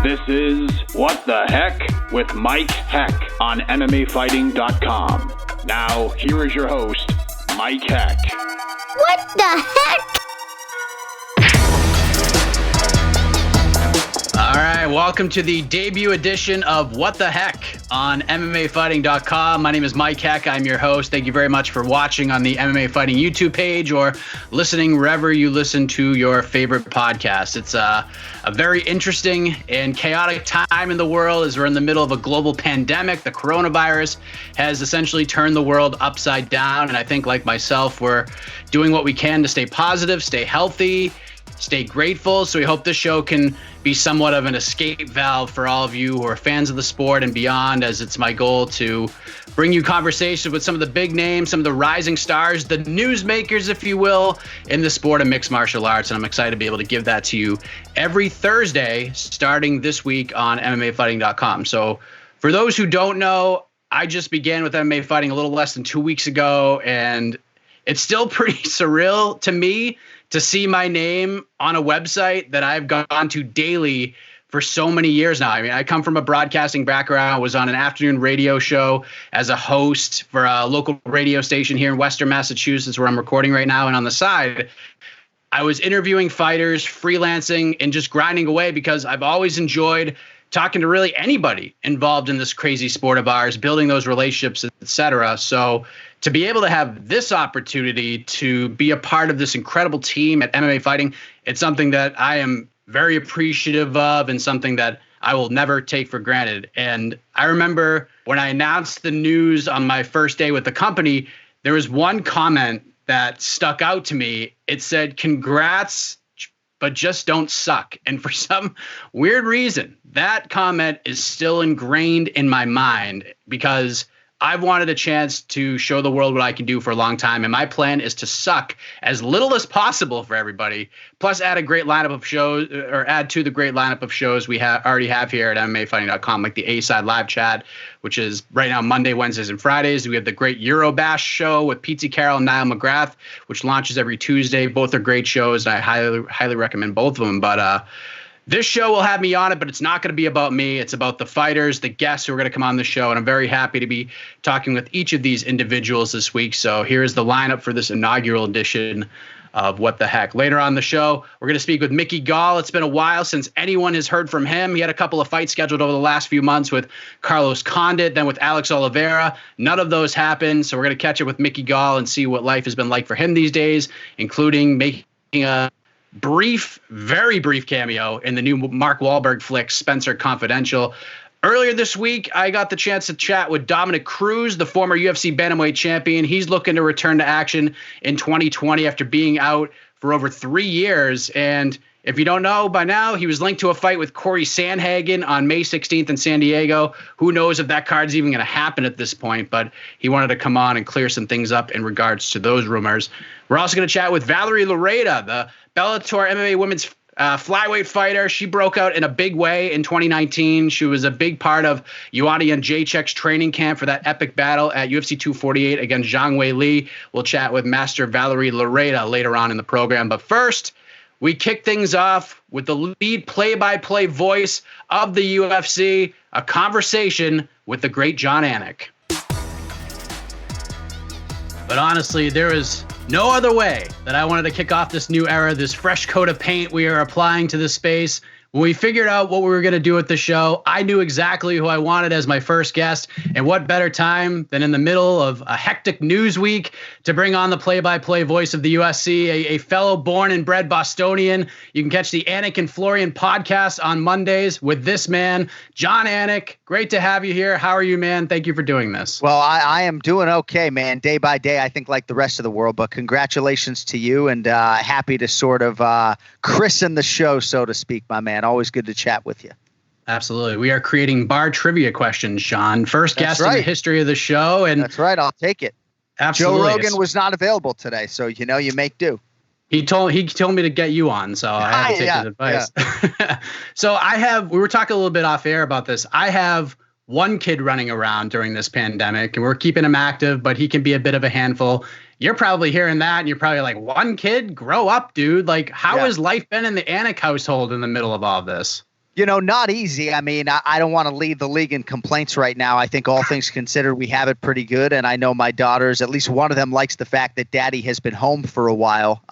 This is What the Heck with Mike Heck on MMAfighting.com. Now, here is your host, Mike Heck. What the heck? All right, welcome to the debut edition of What the Heck on MMAfighting.com. My name is Mike Heck. I'm your host. Thank you very much for watching on the MMA Fighting YouTube page or listening wherever you listen to your favorite podcast. It's a very interesting and chaotic time in the world as we're in the middle of a global pandemic. The coronavirus has essentially turned the world upside down. And I think, like myself, we're doing what we can to stay positive, stay healthy, stay grateful. So we hope this show can be somewhat of an escape valve for all of you who are fans of the sport and beyond, as it's my goal to bring you conversations with some of the big names, some of the rising stars, the newsmakers, if you will, in the sport of mixed martial arts. And I'm excited to be able to give that to you every Thursday, starting this week on MMAfighting.com. So for those who don't know, I just began with MMA fighting a little less than 2 weeks ago, and it's still pretty surreal to me to see my name on a website that I've gone to daily for so many years now. I mean, I come from a broadcasting background, was on an afternoon radio show as a host for a local radio station here in Western Massachusetts, where I'm recording right now. And on the side, I was interviewing fighters, freelancing, and just grinding away because I've always enjoyed talking to really anybody involved in this crazy sport of ours, building those relationships, etc. So to be able to have this opportunity to be a part of this incredible team at MMA Fighting, it's something that I am very appreciative of and something that I will never take for granted. And I remember when I announced the news on my first day with the company, there was one comment that stuck out to me. It said, "Congrats, but just don't suck." And for some weird reason, that comment is still ingrained in my mind because I've wanted a chance to show the world what I can do for a long time. And my plan is to suck as little as possible for everybody, plus add a great lineup of shows, or add to the great lineup of shows we already have here at MMAfighting.com, like the A-Side Live Chat, which is right now Monday, Wednesdays, and Fridays. We have the great Eurobash show with Pete Carroll and Niall McGrath, which launches every Tuesday. Both are great shows, and I highly recommend both of them. But this show will have me on it, but it's not going to be about me. It's about the fighters, the guests who are going to come on the show, and I'm very happy to be talking with each of these individuals this week. So here's the lineup for this inaugural edition of What the Heck. Later on the show, we're going to speak with Mickey Gall. It's been a while since anyone has heard from him. He had a couple of fights scheduled over the last few months with Carlos Condit, then with Alex Oliveira. None of those happened, so we're going to catch up with Mickey Gall and see what life has been like for him these days, including making a very brief cameo in the new Mark Wahlberg flick, Spencer Confidential. Earlier this week, I got the chance to chat with Dominick Cruz, the former UFC bantamweight champion. He's looking to return to action in 2020 after being out for over 3 years. And if you don't know by now, he was linked to a fight with Corey Sandhagen on May 16th in San Diego. Who knows if that card's even going to happen at this point, but he wanted to come on and clear some things up in regards to those rumors. We're also going to chat with Valerie Loureda, the Bellator MMA women's flyweight fighter. She broke out in a big way in 2019. She was a big part of Joanna Jędrzejczyk's training camp for that epic battle at UFC 248 against Zhang Wei Li. We'll chat with Master Valerie Loureda later on in the program. But first, we kick things off with the lead play-by-play voice of the UFC, a conversation with the great Jon Anik. But honestly, there is no other way that I wanted to kick off this new era, this fresh coat of paint we are applying to this space. When we figured out what we were going to do with the show, I knew exactly who I wanted as my first guest. And what better time than in the middle of a hectic news week to bring on the play-by-play voice of the UFC, a fellow born and bred Bostonian. You can catch the Anik and Florian podcast on Mondays with this man, Jon Anik. Great to have you here. How are you, man? Thank you for doing this. Well, I am doing okay, man. Day by day, I think like the rest of the world. But congratulations to you, and happy to sort of christen the show, so to speak, my man. Always good to chat with you. Absolutely. We are creating bar trivia questions, Sean. First guest in the history of the show. And that's right. I'll take it. Absolutely. Joe Rogan was not available today, so you make do. He told me to get you on, so I had to take his advice. Yeah. So we were talking a little bit off air about this. I have one kid running around during this pandemic, and we're keeping him active, but he can be a bit of a handful. You're probably hearing that, and you're probably like, one kid? Grow up, dude. Like, how has life been in the Anik household in the middle of all this? Not easy. I mean, I don't want to lead the league in complaints right now. I think all things considered, we have it pretty good. And I know my daughters, at least one of them likes the fact that daddy has been home for a while.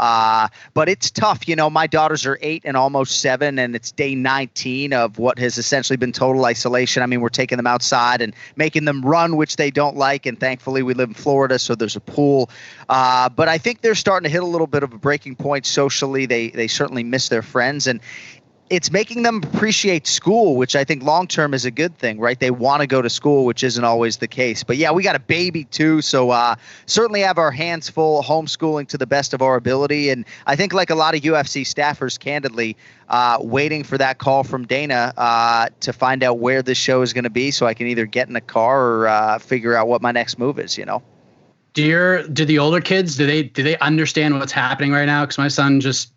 But it's tough. My daughters are 8 and almost 7, and it's day 19 of what has essentially been total isolation. I mean, we're taking them outside and making them run, which they don't like. And thankfully, we live in Florida, so there's a pool. But I think they're starting to hit a little bit of a breaking point socially. They certainly miss their friends. And it's making them appreciate school, which I think long term is a good thing, right? They want to go to school, which isn't always the case. But yeah, we got a baby too, so certainly have our hands full homeschooling to the best of our ability. And I think, like a lot of UFC staffers, candidly, waiting for that call from Dana to find out where this show is going to be, so I can either get in a car or figure out what my next move is. Do the older kids, do they understand what's happening right now? Because my son just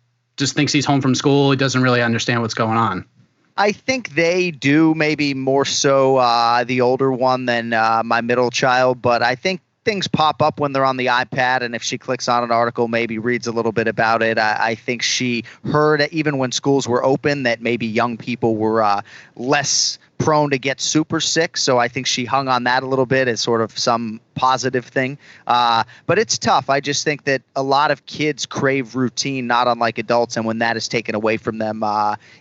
thinks he's home from school. He doesn't really understand what's going on. I think they do, maybe more so the older one than my middle child. But I think things pop up when they're on the iPad. And if she clicks on an article, maybe reads a little bit about it. I think she heard, even when schools were open, that maybe young people were less prone to get super sick. So I think she hung on that a little bit as sort of some positive thing. But it's tough. I just think that a lot of kids crave routine, not unlike adults. And when that is taken away from them,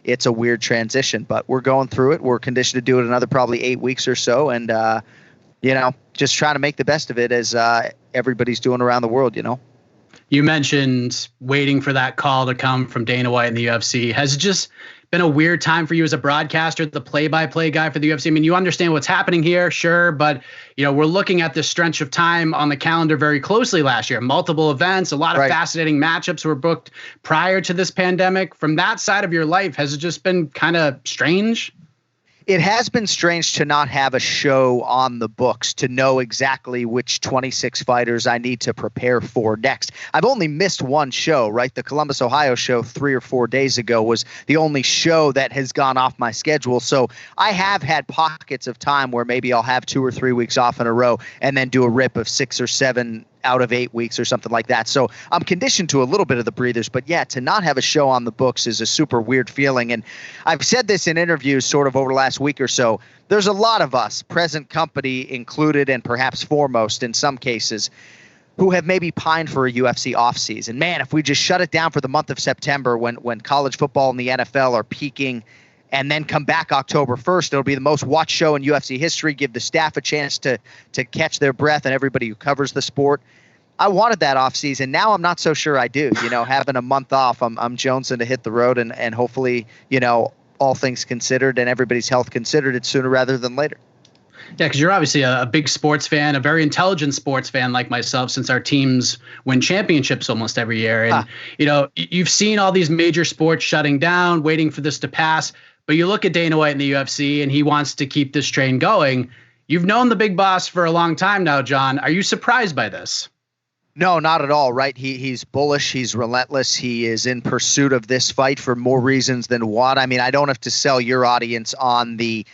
it's a weird transition. But we're going through it. We're conditioned to do it another probably 8 weeks or so. And, just trying to make the best of it as everybody's doing around the world, You mentioned waiting for that call to come from Dana White and the UFC. Has it just been a weird time for you as a broadcaster, the play-by-play guy for the UFC? I mean, you understand what's happening here, sure, but we're looking at this stretch of time on the calendar very closely last year. Multiple events, a lot of fascinating matchups were booked prior to this pandemic. From that side of your life, has it just been kind of strange? It has been strange to not have a show on the books, to know exactly which 26 fighters I need to prepare for next. I've only missed one show, right? The Columbus, Ohio show 3 or 4 days ago was the only show that has gone off my schedule. So I have had pockets of time where maybe I'll have 2 or 3 weeks off in a row and then do a rip of 6 or 7 out of 8 weeks or something like that. So I'm conditioned to a little bit of the breathers, but yeah, to not have a show on the books is a super weird feeling. And I've said this in interviews sort of over the last week or so. There's a lot of us, present company included, and perhaps foremost in some cases, who have maybe pined for a UFC offseason. Man, if we just shut it down for the month of September when college football and the NFL are peaking, and then come back October 1st, it'll be the most watched show in UFC history, give the staff a chance to catch their breath and everybody who covers the sport. I wanted that offseason. Now I'm not so sure I do. Having a month off, I'm jonesing to hit the road and hopefully, all things considered and everybody's health considered, it's sooner rather than later. Yeah, because you're obviously a big sports fan, a very intelligent sports fan like myself, since our teams win championships almost every year. And, you've seen all these major sports shutting down, waiting for this to pass. But you look at Dana White in the UFC, and he wants to keep this train going. You've known the big boss for a long time now, John. Are you surprised by this? No, not at all, right? He's bullish. He's relentless. He is in pursuit of this fight for more reasons than one. I mean, I don't have to sell your audience on the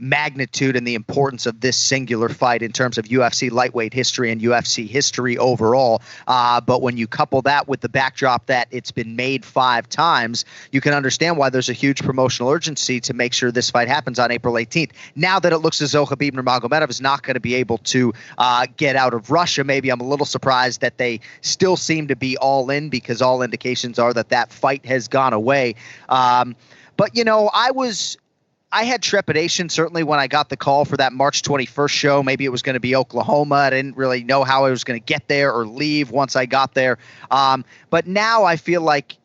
magnitude and the importance of this singular fight in terms of UFC lightweight history and UFC history overall. But when you couple that with the backdrop that it's been made 5 times, you can understand why there's a huge promotional urgency to make sure this fight happens on April 18th. Now that it looks as though Khabib Nurmagomedov is not going to be able to get out of Russia, maybe I'm a little surprised that they still seem to be all in, because all indications are that fight has gone away. But, I had trepidation, certainly, when I got the call for that March 21st show. Maybe it was going to be Oklahoma. I didn't really know how I was going to get there or leave once I got there. But now I feel like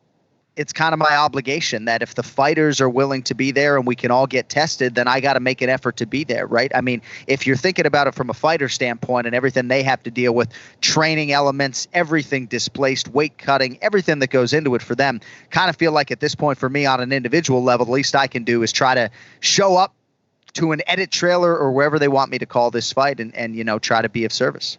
it's kind of my obligation that if the fighters are willing to be there and we can all get tested, then I got to make an effort to be there, right? I mean, if you're thinking about it from a fighter standpoint and everything they have to deal with, training elements, everything displaced, weight cutting, everything that goes into it for them, kind of feel like at this point for me on an individual level, the least I can do is try to show up to an edit trailer or wherever they want me to call this fight and try to be of service.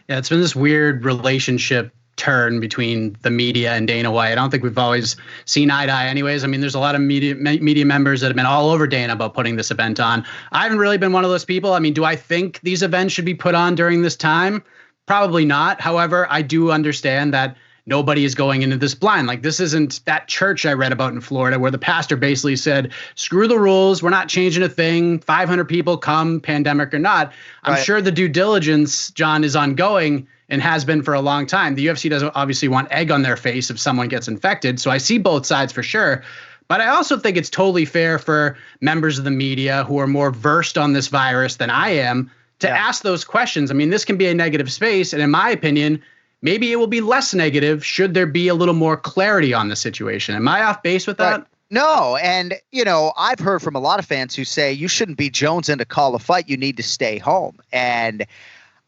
Yeah, it's been this weird relationship turn between the media and Dana White. I don't think we've always seen eye to eye anyways. I mean, there's a lot of media members that have been all over Dana about putting this event on. I haven't really been one of those people. I mean, do I think these events should be put on during this time? Probably not. However, I do understand that nobody is going into this blind. Like, this isn't that church I read about in Florida where the pastor basically said, screw the rules. We're not changing a thing. 500 people come, pandemic or not. I'm sure the due diligence, John, is ongoing and has been for a long time. The UFC doesn't obviously want egg on their face if someone gets infected. So I see both sides for sure. But I also think it's totally fair for members of the media who are more versed on this virus than I am to ask those questions. I mean, this can be a negative space. And in my opinion, maybe it will be less negative should there be a little more clarity on the situation. Am I off base with that? Right. No. And, I've heard from a lot of fans who say you shouldn't be jonesing to call a fight. You need to stay home. And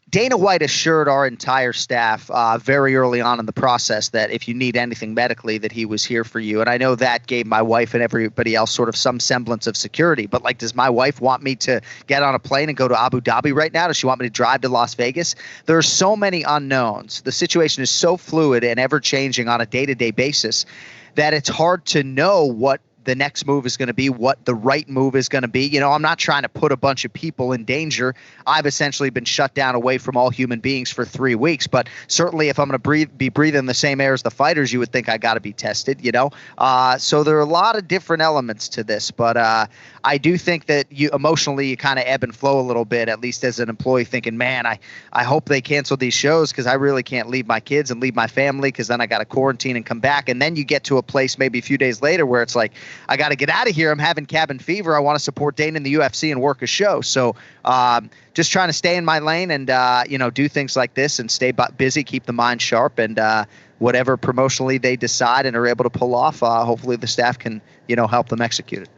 Dana White assured our entire staff very early on in the process that if you need anything medically, that he was here for you. And I know that gave my wife and everybody else sort of some semblance of security. But does my wife want me to get on a plane and go to Abu Dhabi right now? Does she want me to drive to Las Vegas? There are so many unknowns. The situation is so fluid and ever changing on a day-to-day basis that it's hard to know what the next move is going to be, what the right move is going to be. I'm not trying to put a bunch of people in danger. I've essentially been shut down away from all human beings for 3 weeks. But certainly if I'm going to be breathing the same air as the fighters, you would think I got to be tested, So there are a lot of different elements to this. But I do think that you kind of ebb and flow a little bit, at least as an employee, thinking, man, I hope they cancel these shows because I really can't leave my kids and leave my family because then I got to quarantine and come back. And then you get to a place maybe a few days later where it's like, I got to get out of here. I'm having cabin fever. I want to support Dana in the UFC and work a show. So just trying to stay in my lane and, do things like this and stay busy, keep the mind sharp, and whatever promotionally they decide and are able to pull off, hopefully the staff can, help them execute it.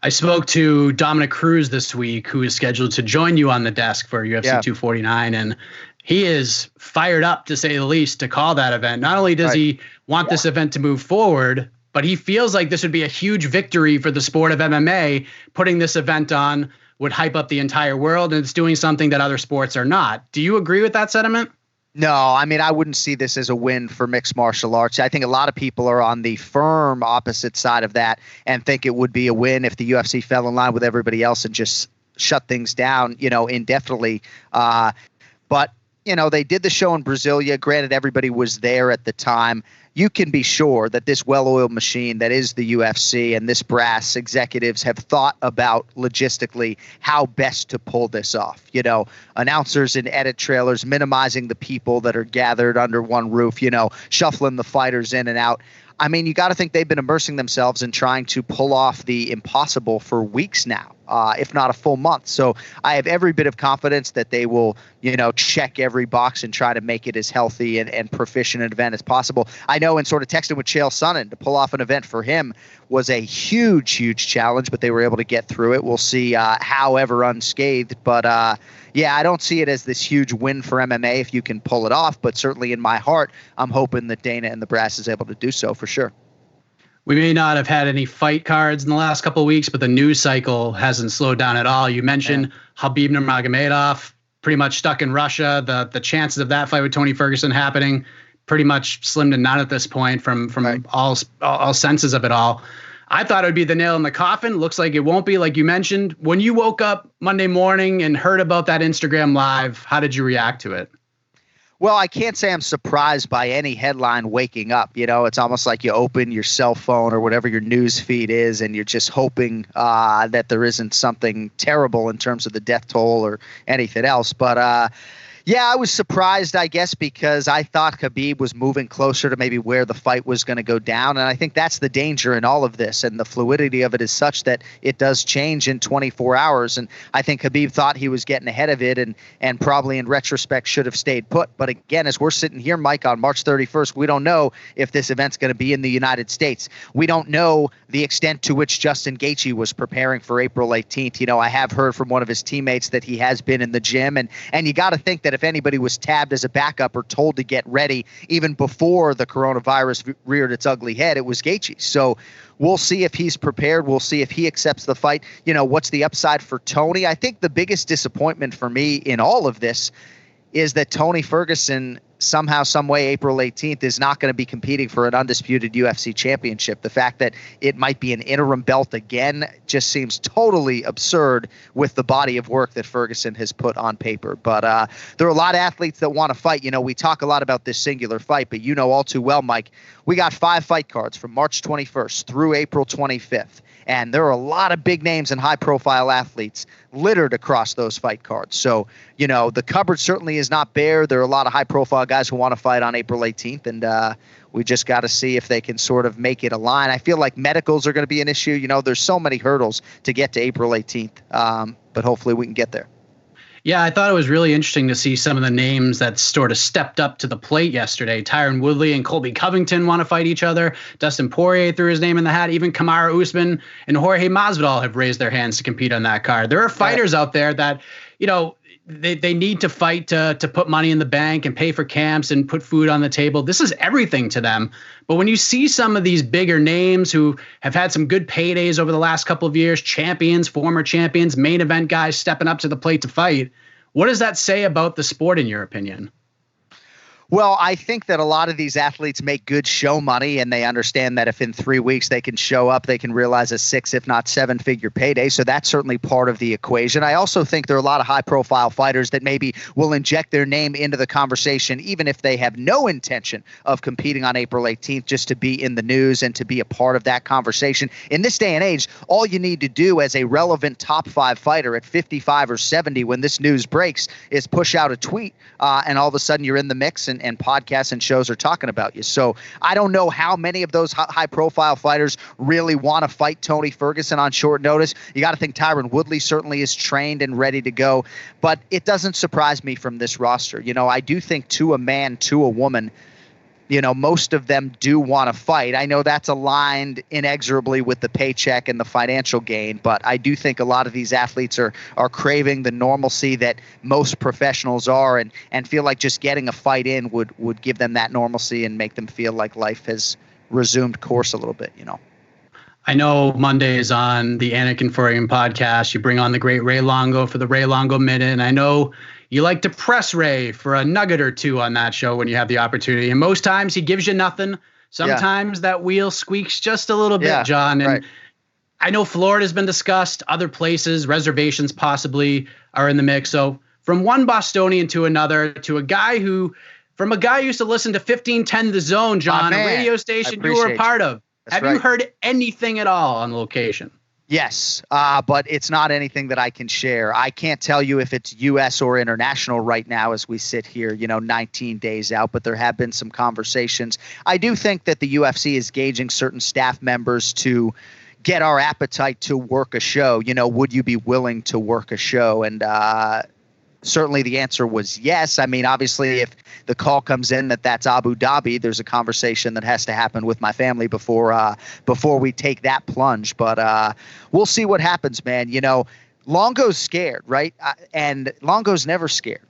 I spoke to Dominick Cruz this week, who is scheduled to join you on the desk for UFC 249. And he is fired up, to say the least, to call that event. Not only does he want this event to move forward, but he feels like this would be a huge victory for the sport of MMA. Putting this event on would hype up the entire world, and it's doing something that other sports are not. Do you agree with that sentiment? No, I wouldn't see this as a win for mixed martial arts. I think a lot of people are on the firm opposite side of that and think it would be a win if the UFC fell in line with everybody else and just shut things down, indefinitely. But they did the show in Brasilia. Granted, everybody was there at the time. You can be sure that this well-oiled machine that is the UFC and this brass executives have thought about logistically how best to pull this off. Announcers and edit trailers, minimizing the people that are gathered under one roof, shuffling the fighters in and out. You got to think they've been immersing themselves in trying to pull off the impossible for weeks now, if not a full month. So I have every bit of confidence that they will, check every box and try to make it as healthy and proficient an event as possible. I know in sort of texting with Chael Sonnen, to pull off an event for him was a huge, huge challenge, but they were able to get through it. We'll see however unscathed. But I don't see it as this huge win for MMA if you can pull it off. But certainly in my heart, I'm hoping that Dana and the brass is able to do so for sure. We may not have had any fight cards in the last couple of weeks, but the news cycle hasn't slowed down at all. You mentioned Khabib Nurmagomedov pretty much stuck in Russia. The chances of that fight with Tony Ferguson happening pretty much slim to none at this point from all senses of it all. I thought it would be the nail in the coffin. Looks like it won't be, like you mentioned. When you woke up Monday morning and heard about that Instagram Live, how did you react to it? Well, I can't say I'm surprised by any headline waking up. It's almost like you open your cell phone or whatever your news feed is, and you're just hoping that there isn't something terrible in terms of the death toll or anything else. But I was surprised, I guess, because I thought Khabib was moving closer to maybe where the fight was going to go down. And I think that's the danger in all of this. And the fluidity of it is such that it does change in 24 hours. And I think Khabib thought he was getting ahead of it and probably in retrospect should have stayed put. But again, as we're sitting here, Mike, on March 31st, we don't know if this event's going to be in the United States. We don't know the extent to which Justin Gaethje was preparing for April 18th. I have heard from one of his teammates that he has been in the gym. And you got to think that if anybody was tabbed as a backup or told to get ready even before the coronavirus reared its ugly head, it was Gaethje. So we'll see if he's prepared. We'll see if he accepts the fight. What's the upside for Tony? I think the biggest disappointment for me in all of this is that Tony Ferguson somehow, some way, April 18th is not going to be competing for an undisputed UFC championship. The fact that it might be an interim belt again just seems totally absurd with the body of work that Ferguson has put on paper. But there are a lot of athletes that want to fight. We talk a lot about this singular fight, but all too well, Mike, we got 5 fight cards from March 21st through April 25th. And there are a lot of big names and high-profile athletes littered across those fight cards. So, the cupboard certainly is not bare. There are a lot of high-profile guys who want to fight on April 18th, and we just got to see if they can sort of make it align. I feel like medicals are going to be an issue. There's so many hurdles to get to April 18th, but hopefully we can get there. Yeah, I thought it was really interesting to see some of the names that sort of stepped up to the plate yesterday. Tyron Woodley and Colby Covington want to fight each other. Dustin Poirier threw his name in the hat. Even Kamaru Usman and Jorge Masvidal have raised their hands to compete on that card. There are fighters out there that, they need to fight to put money in the bank and pay for camps and put food on the table. This is everything to them. But when you see some of these bigger names who have had some good paydays over the last couple of years, champions, former champions, main event guys stepping up to the plate to fight, what does that say about the sport in your opinion? Well, I think that a lot of these athletes make good show money, and they understand that if in 3 weeks they can show up, they can realize a 6, if not 7-figure payday. So that's certainly part of the equation. I also think there are a lot of high-profile fighters that maybe will inject their name into the conversation, even if they have no intention of competing on April 18th, just to be in the news and to be a part of that conversation. In this day and age, all you need to do as a relevant top 5 fighter at 55 or 70 when this news breaks is push out a tweet, and all of a sudden you're in the mix, and podcasts and shows are talking about you. So I don't know how many of those high-profile fighters really want to fight Tony Ferguson on short notice. You got to think Tyron Woodley certainly is trained and ready to go, but it doesn't surprise me from this roster. I do think to a man, to a woman, most of them do want to fight. I know that's aligned inexorably with the paycheck and the financial gain, but I do think a lot of these athletes are craving the normalcy that most professionals are, and feel like just getting a fight in would give them that normalcy and make them feel like life has resumed course a little bit, I know Mondays on the Anik and Furian podcast, you bring on the great Ray Longo for the Ray Longo Minute, and I know you like to press Ray for a nugget or two on that show when you have the opportunity. And most times he gives you nothing. Sometimes that wheel squeaks just a little bit, John. And I know Florida's been discussed, other places, reservations possibly are in the mix. So from one Bostonian to another, to a guy who used to listen to 1510 The Zone, John, a radio station you were a part of. Have you heard anything at all on location? Yes, but it's not anything that I can share. I can't tell you if it's U.S. or international right now as we sit here, 19 days out, but there have been some conversations. I do think that the UFC is gauging certain staff members to get our appetite to work a show. Would you be willing to work a show? And certainly the answer was yes. I mean, obviously, if the call comes in that's Abu Dhabi, there's a conversation that has to happen with my family before we take that plunge. But we'll see what happens, man. Longo's scared, right? And Longo's never scared.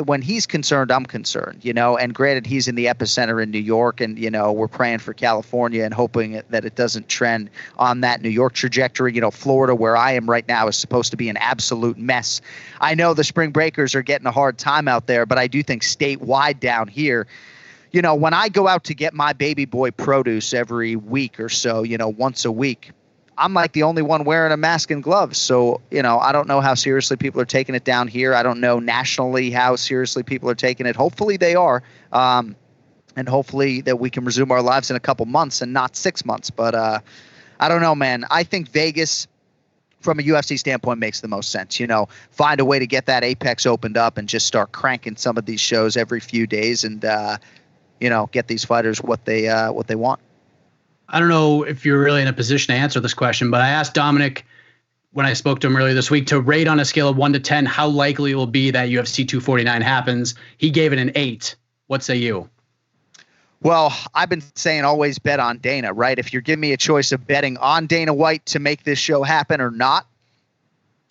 When he's concerned, I'm concerned, and granted, he's in the epicenter in New York, and, we're praying for California and hoping that it doesn't trend on that New York trajectory. Florida, where I am right now, is supposed to be an absolute mess. I know the spring breakers are getting a hard time out there, but I do think statewide down here, when I go out to get my baby boy produce every week or so, once a week, I'm like the only one wearing a mask and gloves. So, I don't know how seriously people are taking it down here. I don't know nationally how seriously people are taking it. Hopefully they are. And hopefully that we can resume our lives in a couple months and not 6 months. But I don't know, man. I think Vegas, from a UFC standpoint, makes the most sense. Find a way to get that Apex opened up and just start cranking some of these shows every few days and, get these fighters what they want. I don't know if you're really in a position to answer this question, but I asked Dominick when I spoke to him earlier this week to rate on a scale of 1 to 10 how likely it will be that UFC 249 happens. He gave it an 8. What say you? Well, I've been saying always bet on Dana, right? If you're giving me a choice of betting on Dana White to make this show happen or not,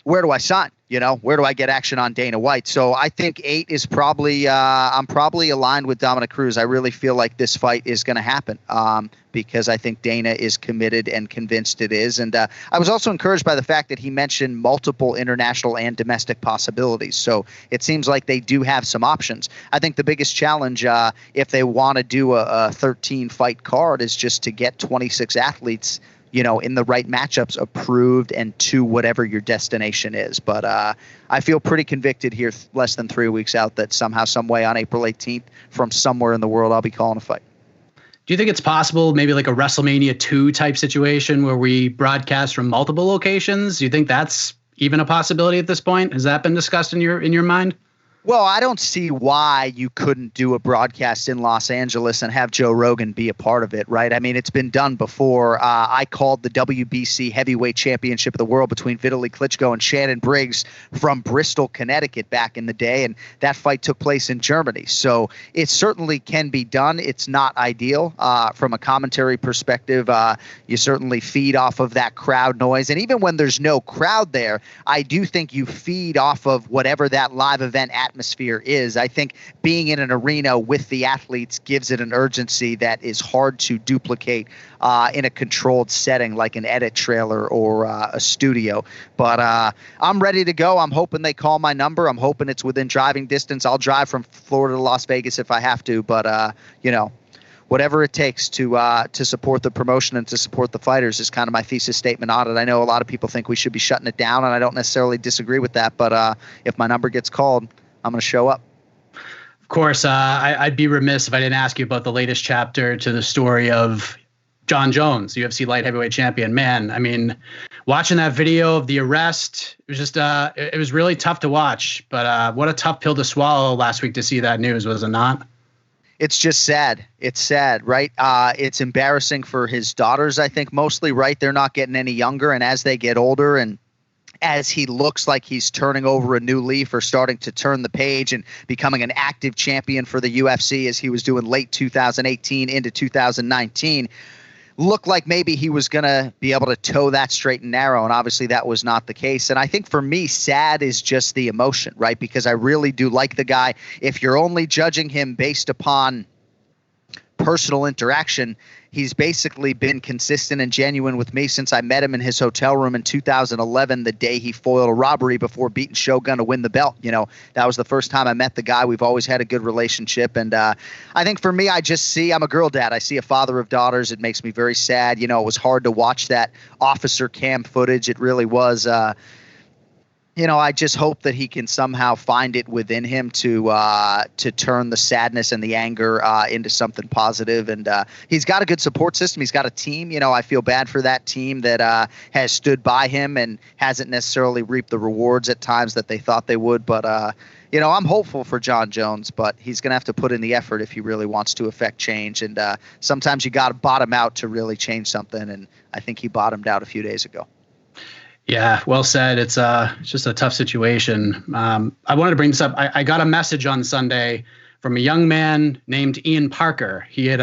where do I sign? Where do I get action on Dana White? So I think 8 is probably I'm probably aligned with Dominick Cruz. I really feel like this fight is going to happen because I think Dana is committed and convinced it is. And I was also encouraged by the fact that he mentioned multiple international and domestic possibilities. So it seems like they do have some options. I think the biggest challenge if they want to do a 13 fight card is just to get 26 athletes in the right matchups approved and to whatever your destination is. But I feel pretty convicted here less than 3 weeks out that somehow, some way on April 18th from somewhere in the world, I'll be calling a fight. Do you think it's possible, maybe like a WrestleMania 2 type situation where we broadcast from multiple locations? Do you think that's even a possibility at this point? Has that been discussed in your mind? Well, I don't see why you couldn't do a broadcast in Los Angeles and have Joe Rogan be a part of it, right? I mean, it's been done before. I called the WBC Heavyweight Championship of the World between Vitaly Klitschko and Shannon Briggs from Bristol, Connecticut back in the day, and that fight took place in Germany. So it certainly can be done. It's not ideal from a commentary perspective. You certainly feed off of that crowd noise, and even when there's no crowd there, I do think you feed off of whatever that live event atmosphere is. I think being in an arena with the athletes gives it an urgency that is hard to duplicate in a controlled setting like an edit trailer or a studio. But I'm ready to go. I'm hoping they call my number. I'm hoping it's within driving distance. I'll drive from Florida to Las Vegas if I have to. But, whatever it takes to support the promotion and to support the fighters is kind of my thesis statement on it. I know a lot of people think we should be shutting it down, and I don't necessarily disagree with that. But if my number gets called, I'm going to show up. Of course, I'd be remiss if I didn't ask you about the latest chapter to the story of Jon Jones, UFC light heavyweight champion. Man, I mean, watching that video of the arrest, it was just it was really tough to watch. But what a tough pill to swallow last week to see that news, was it not? It's just sad. It's sad, right? It's embarrassing for his daughters, I think, mostly, right? They're not getting any younger, and as they get older and as he looks like he's turning over a new leaf or starting to turn the page and becoming an active champion for the UFC as he was doing late 2018 into 2019, looked like maybe he was going to be able to toe that straight and narrow, and obviously that was not the case. And I think for me, sad is just the emotion, right? Because I really do like the guy. If you're only judging him based upon personal interaction, he's basically been consistent and genuine with me since I met him in his hotel room in 2011, the day he foiled a robbery before beating Shogun to win the belt. That was the first time I met the guy. We've always had a good relationship. And I think for me, I'm a girl dad. I see a father of daughters. It makes me very sad. It was hard to watch that officer cam footage. It really was. I just hope that he can somehow find it within him to turn the sadness and the anger into something positive. And he's got a good support system. He's got a team. I feel bad for that team that has stood by him and hasn't necessarily reaped the rewards at times that they thought they would. But, I'm hopeful for Jon Jones, but he's going to have to put in the effort if he really wants to affect change. And sometimes you got to bottom out to really change something. And I think he bottomed out a few days ago. Yeah, well said. It's just a tough situation. I wanted to bring this up. I got a message on Sunday from a young man named Ian Parker. He had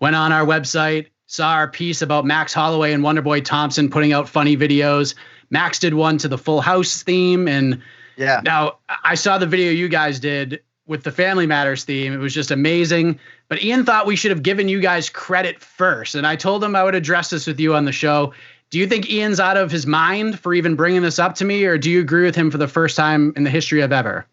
went on our website, saw our piece about Max Holloway and Wonderboy Thompson putting out funny videos. Max did one to the Full House theme. And yeah, now I saw the video you guys did with the Family Matters theme. It was just amazing. But Ian thought we should have given you guys credit first. And I told him I would address this with you on the show. Do you think Ian's out of his mind for even bringing this up to me, or do you agree with him for the first time in the history of ever?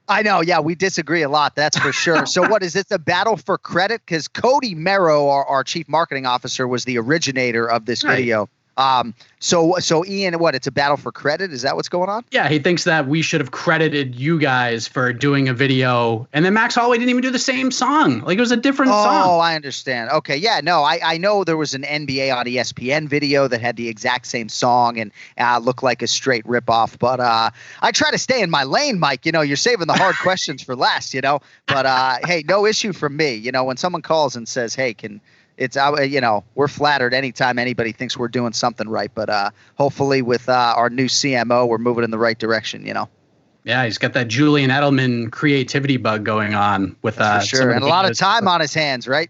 I know. Yeah, we disagree a lot. That's for sure. So what is this, a battle for credit? Because Cody Merrow, our chief marketing officer, was the originator of this video. So Ian, it's a battle for credit? Is that what's going on? Yeah, he thinks that we should have credited you guys for doing a video, and then Max Holloway didn't even do the same song. Like, it was a different song. Oh, I understand. Okay, yeah, no, I know there was an NBA on ESPN video that had the exact same song and looked like a straight ripoff. But I try to stay in my lane, Mike. You're saving the hard questions for last. But hey, no issue from me. When someone calls and says, "Hey, we're flattered anytime anybody thinks we're doing something right." But hopefully with our new CMO, we're moving in the right direction, Yeah, he's got that Julian Edelman creativity bug going on with for sure, and a lot of time on his hands, right?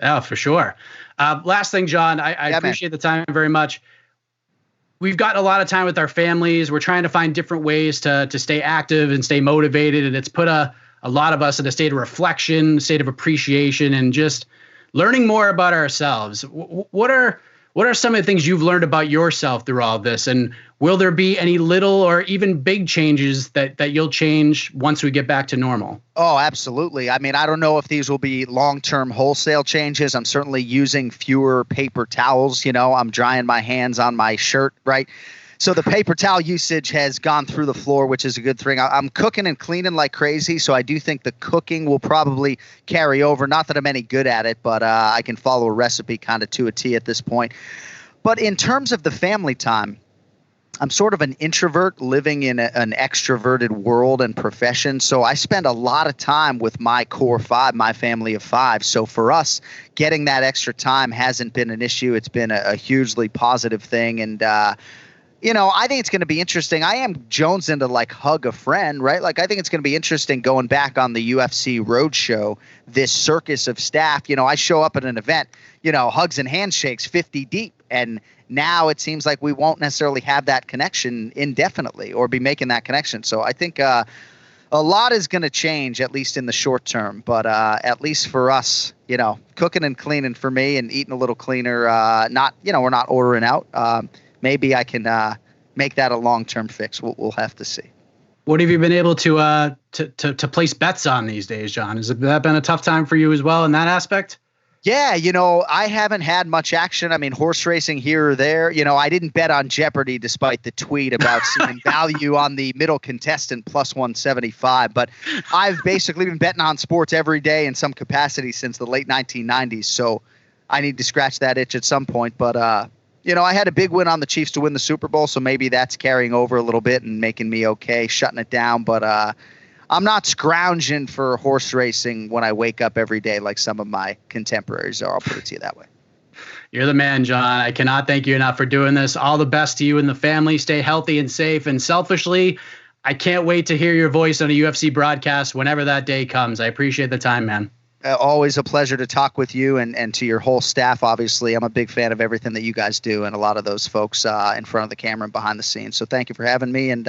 Yeah, for sure. Last thing, John, I appreciate the time very much. we've got a lot of time with our families. We're trying to find different ways to stay active and stay motivated. And it's put a lot of us in a state of reflection, state of appreciation, and just learning more about ourselves. What are some of the things you've learned about yourself through all this? And will there be any little or even big changes that you'll change once we get back to normal? Oh, absolutely. I mean, I don't know if these will be long-term wholesale changes. I'm certainly using fewer paper towels. I'm drying my hands on my shirt, right? So the paper towel usage has gone through the floor, which is a good thing. I'm cooking and cleaning like crazy, so I do think the cooking will probably carry over. Not that I'm any good at it, but I can follow a recipe kind of to a T at this point. But in terms of the family time, I'm sort of an introvert living in an extroverted world and profession. So I spend a lot of time with my core five, my family of five. So for us, getting that extra time hasn't been an issue. It's been a hugely positive thing. And, I think it's going to be interesting. I am jonesing to like hug a friend, right? Like I think it's going to be interesting going back on the UFC Roadshow, this circus of staff. I show up at an event, hugs and handshakes 50 deep. And now it seems like we won't necessarily have that connection indefinitely or be making that connection. So I think a lot is going to change, at least in the short term. But at least for us, cooking and cleaning for me and eating a little cleaner, we're not ordering out. Maybe I can make that a long-term fix. We'll have to see. What have you been able to place bets on these days, John? Has that been a tough time for you as well in that aspect? Yeah, I haven't had much action. I mean, horse racing here or there. I didn't bet on Jeopardy despite the tweet about seeing value on the middle contestant plus 175. But I've basically been betting on sports every day in some capacity since the late 1990s. So I need to scratch that itch at some point. But, I had a big win on the Chiefs to win the Super Bowl. So maybe that's carrying over a little bit and making me okay, shutting it down. But I'm not scrounging for horse racing when I wake up every day like some of my contemporaries are. I'll put it to you that way. You're the man, John. I cannot thank you enough for doing this. All the best to you and the family. Stay healthy and safe. And selfishly, I can't wait to hear your voice on a UFC broadcast whenever that day comes. I appreciate the time, man. Always a pleasure to talk with you and to your whole staff. Obviously, I'm a big fan of everything that you guys do and a lot of those folks in front of the camera and behind the scenes. So thank you for having me, and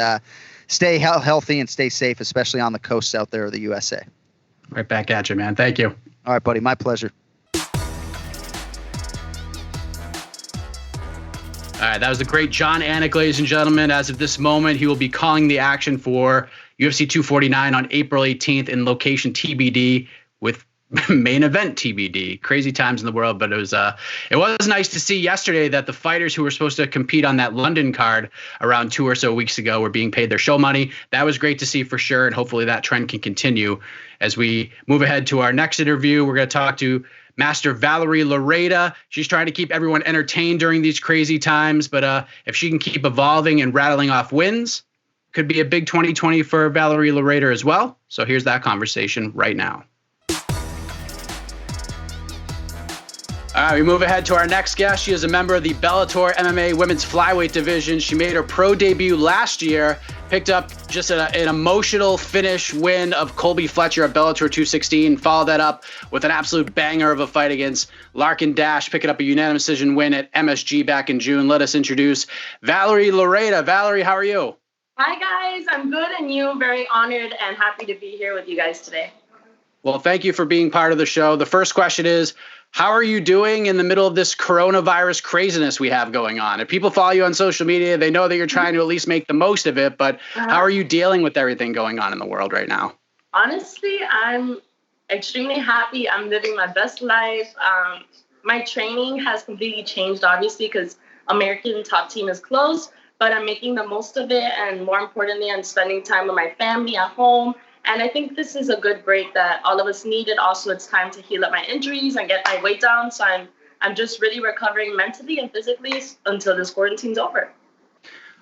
stay healthy and stay safe, especially on the coasts out there of the USA. Right back at you, man. Thank you. All right, buddy. My pleasure. All right, that was the great Jon Anik, ladies and gentlemen. As of this moment, he will be calling the action for UFC 249 on April 18th in location TBD with main event TBD. Crazy times in the world, but it was nice to see yesterday that the fighters who were supposed to compete on that London card around 2 or so weeks ago were being paid their show money. That was great to see for sure, and hopefully that trend can continue. As we move ahead to our next interview, we're going to talk to Master Valerie Loureda. She's trying to keep everyone entertained during these crazy times, but if she can keep evolving and rattling off wins, could be a big 2020 for Valerie Loureda as well. So here's that conversation right now. All right, we move ahead to our next guest. She is a member of the Bellator MMA women's flyweight division. She made her pro debut last year, picked up just an emotional finish win of Colby Fletcher at Bellator 216, followed that up with an absolute banger of a fight against Larkin Dash, picking up a unanimous decision win at MSG back in June. Let us introduce Valerie Loureda. Valerie, how are you? Hi, guys. I'm good, and you? Very honored and happy to be here with you guys today. Well, thank you for being part of the show. The first question is, how are you doing in the middle of this coronavirus craziness we have going on? If people follow you on social media, they know that you're trying to at least make the most of it, but how are you dealing with everything going on in the world right now? Honestly, I'm extremely happy. I'm living my best life. My training has completely changed, obviously, because American Top Team is closed, but I'm making the most of it. And more importantly, I'm spending time with my family at home. And I think this is a good break that all of us needed. Also, it's time to heal up my injuries and get my weight down. So I'm just really recovering mentally and physically until this quarantine's over.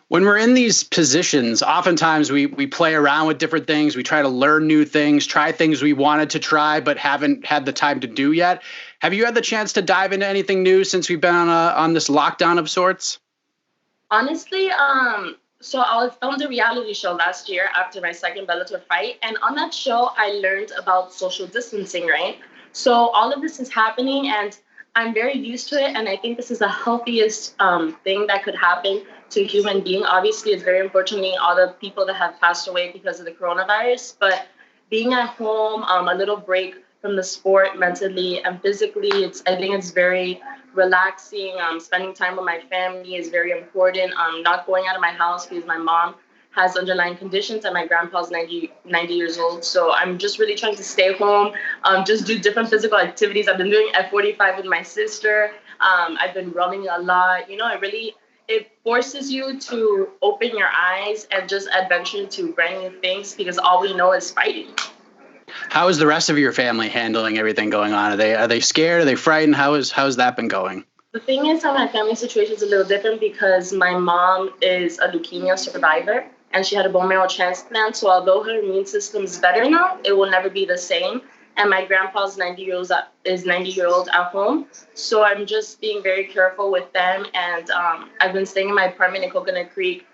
When we're in these positions, oftentimes we play around with different things. We try to learn new things, try things we wanted to try but haven't had the time to do yet. Have you had the chance to dive into anything new since we've been on this lockdown of sorts? Honestly, so I filmed a reality show last year after my second Bellator fight. And on that show, I learned about social distancing, right? So all of this is happening. And I'm very used to it, and I think this is the healthiest thing that could happen to a human being. Obviously, it's very unfortunate all the people that have passed away because of the coronavirus, but being at home, a little break from the sport mentally and physically, I think it's very relaxing. Spending time with my family is very important. Not going out of my house because my mom has underlying conditions and my grandpa's 90 years old. So I'm just really trying to stay home, just do different physical activities. I've been doing F45 with my sister. I've been running a lot. It forces you to open your eyes and just adventure into brand new things because all we know is fighting. How is the rest of your family handling everything going on? Are they scared? Are they frightened? How's that been going? The thing is that my family situation is a little different because my mom is a leukemia survivor and she had a bone marrow transplant. So although her immune system is better now, it will never be the same. And my grandpa's 90 years old at home. So I'm just being very careful with them. And I've been staying in my apartment in Coconut Creek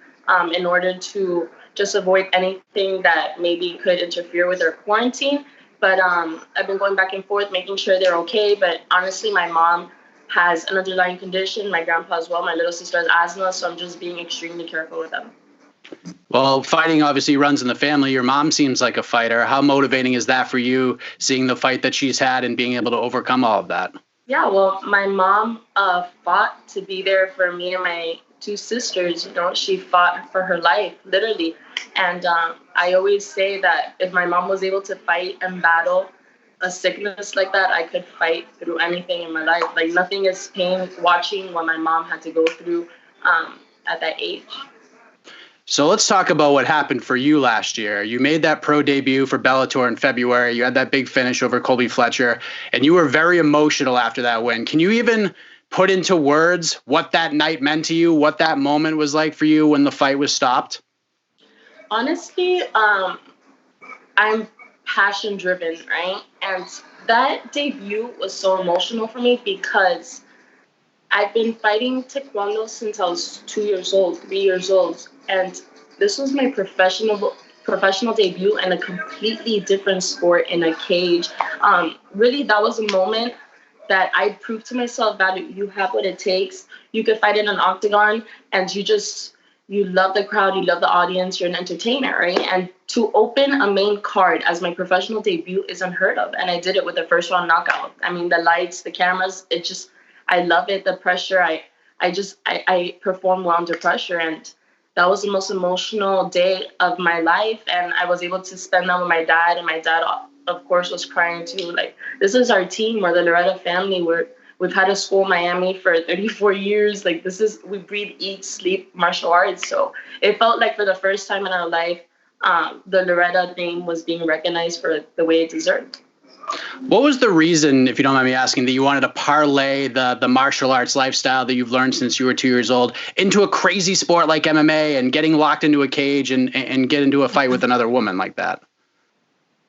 in order to just avoid anything that maybe could interfere with their quarantine. But I've been going back and forth, making sure they're okay. But honestly, my mom has an underlying condition, my grandpa as well, my little sister has asthma, so I'm just being extremely careful with them. Well, fighting obviously runs in the family. Your mom seems like a fighter. How motivating is that for you, seeing the fight that she's had and being able to overcome all of that? Yeah, well, my mom fought to be there for me and my two sisters. She fought for her life, literally. And I always say that if my mom was able to fight and battle a sickness like that, I could fight through anything in my life. Like, nothing is pain watching what my mom had to go through at that age. So let's talk about what happened for you last year. You made that pro debut for Bellator in February. You had that big finish over Colby Fletcher, and you were very emotional after that win. Can you even put into words what that night meant to you, what that moment was like for you when the fight was stopped? Honestly, I'm passion driven, right? And that debut was so emotional for me because I've been fighting Taekwondo since I was 3 years old. And this was my professional debut in a completely different sport in a cage. Really, that was a moment that I proved to myself that you have what it takes. You could fight in an octagon and you love the crowd, you love the audience, you're an entertainer, right? And to open a main card as my professional debut is unheard of. And I did it with a first round knockout. I mean, the lights, the cameras, I love it. The pressure, I perform well under pressure. And that was the most emotional day of my life. And I was able to spend that with my dad. And my dad, of course, was crying too. Like, this is our team. We're the Loureda family. We've had a school in Miami for 34 years. Like, we breathe, eat, sleep martial arts. So it felt like for the first time in our life, the Loureda name was being recognized for the way it deserved. What was the reason, if you don't mind me asking, that you wanted to parlay the martial arts lifestyle that you've learned since you were 2 years old into a crazy sport like MMA and getting locked into a cage and get into a fight with another woman like that?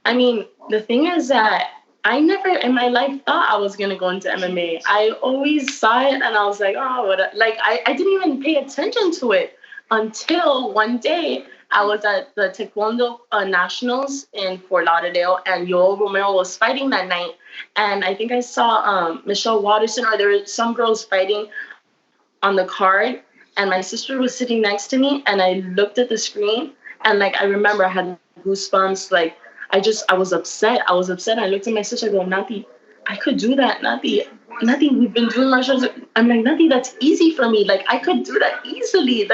I mean, the thing is that I never in my life thought I was going to go into MMA. I always saw it and I was like, I didn't even pay attention to it until one day I was at the Taekwondo Nationals in Fort Lauderdale, and Yoel Romero was fighting that night. And I think I saw Michelle Watterson, or there were some girls fighting on the card, and my sister was sitting next to me, and I looked at the screen, and I remember I had goosebumps. I was upset. I looked at my sister, I go, Nati, I could do that, Nati, we've been doing martial arts. I'm like, Nati, that's easy for me. I could do that easily.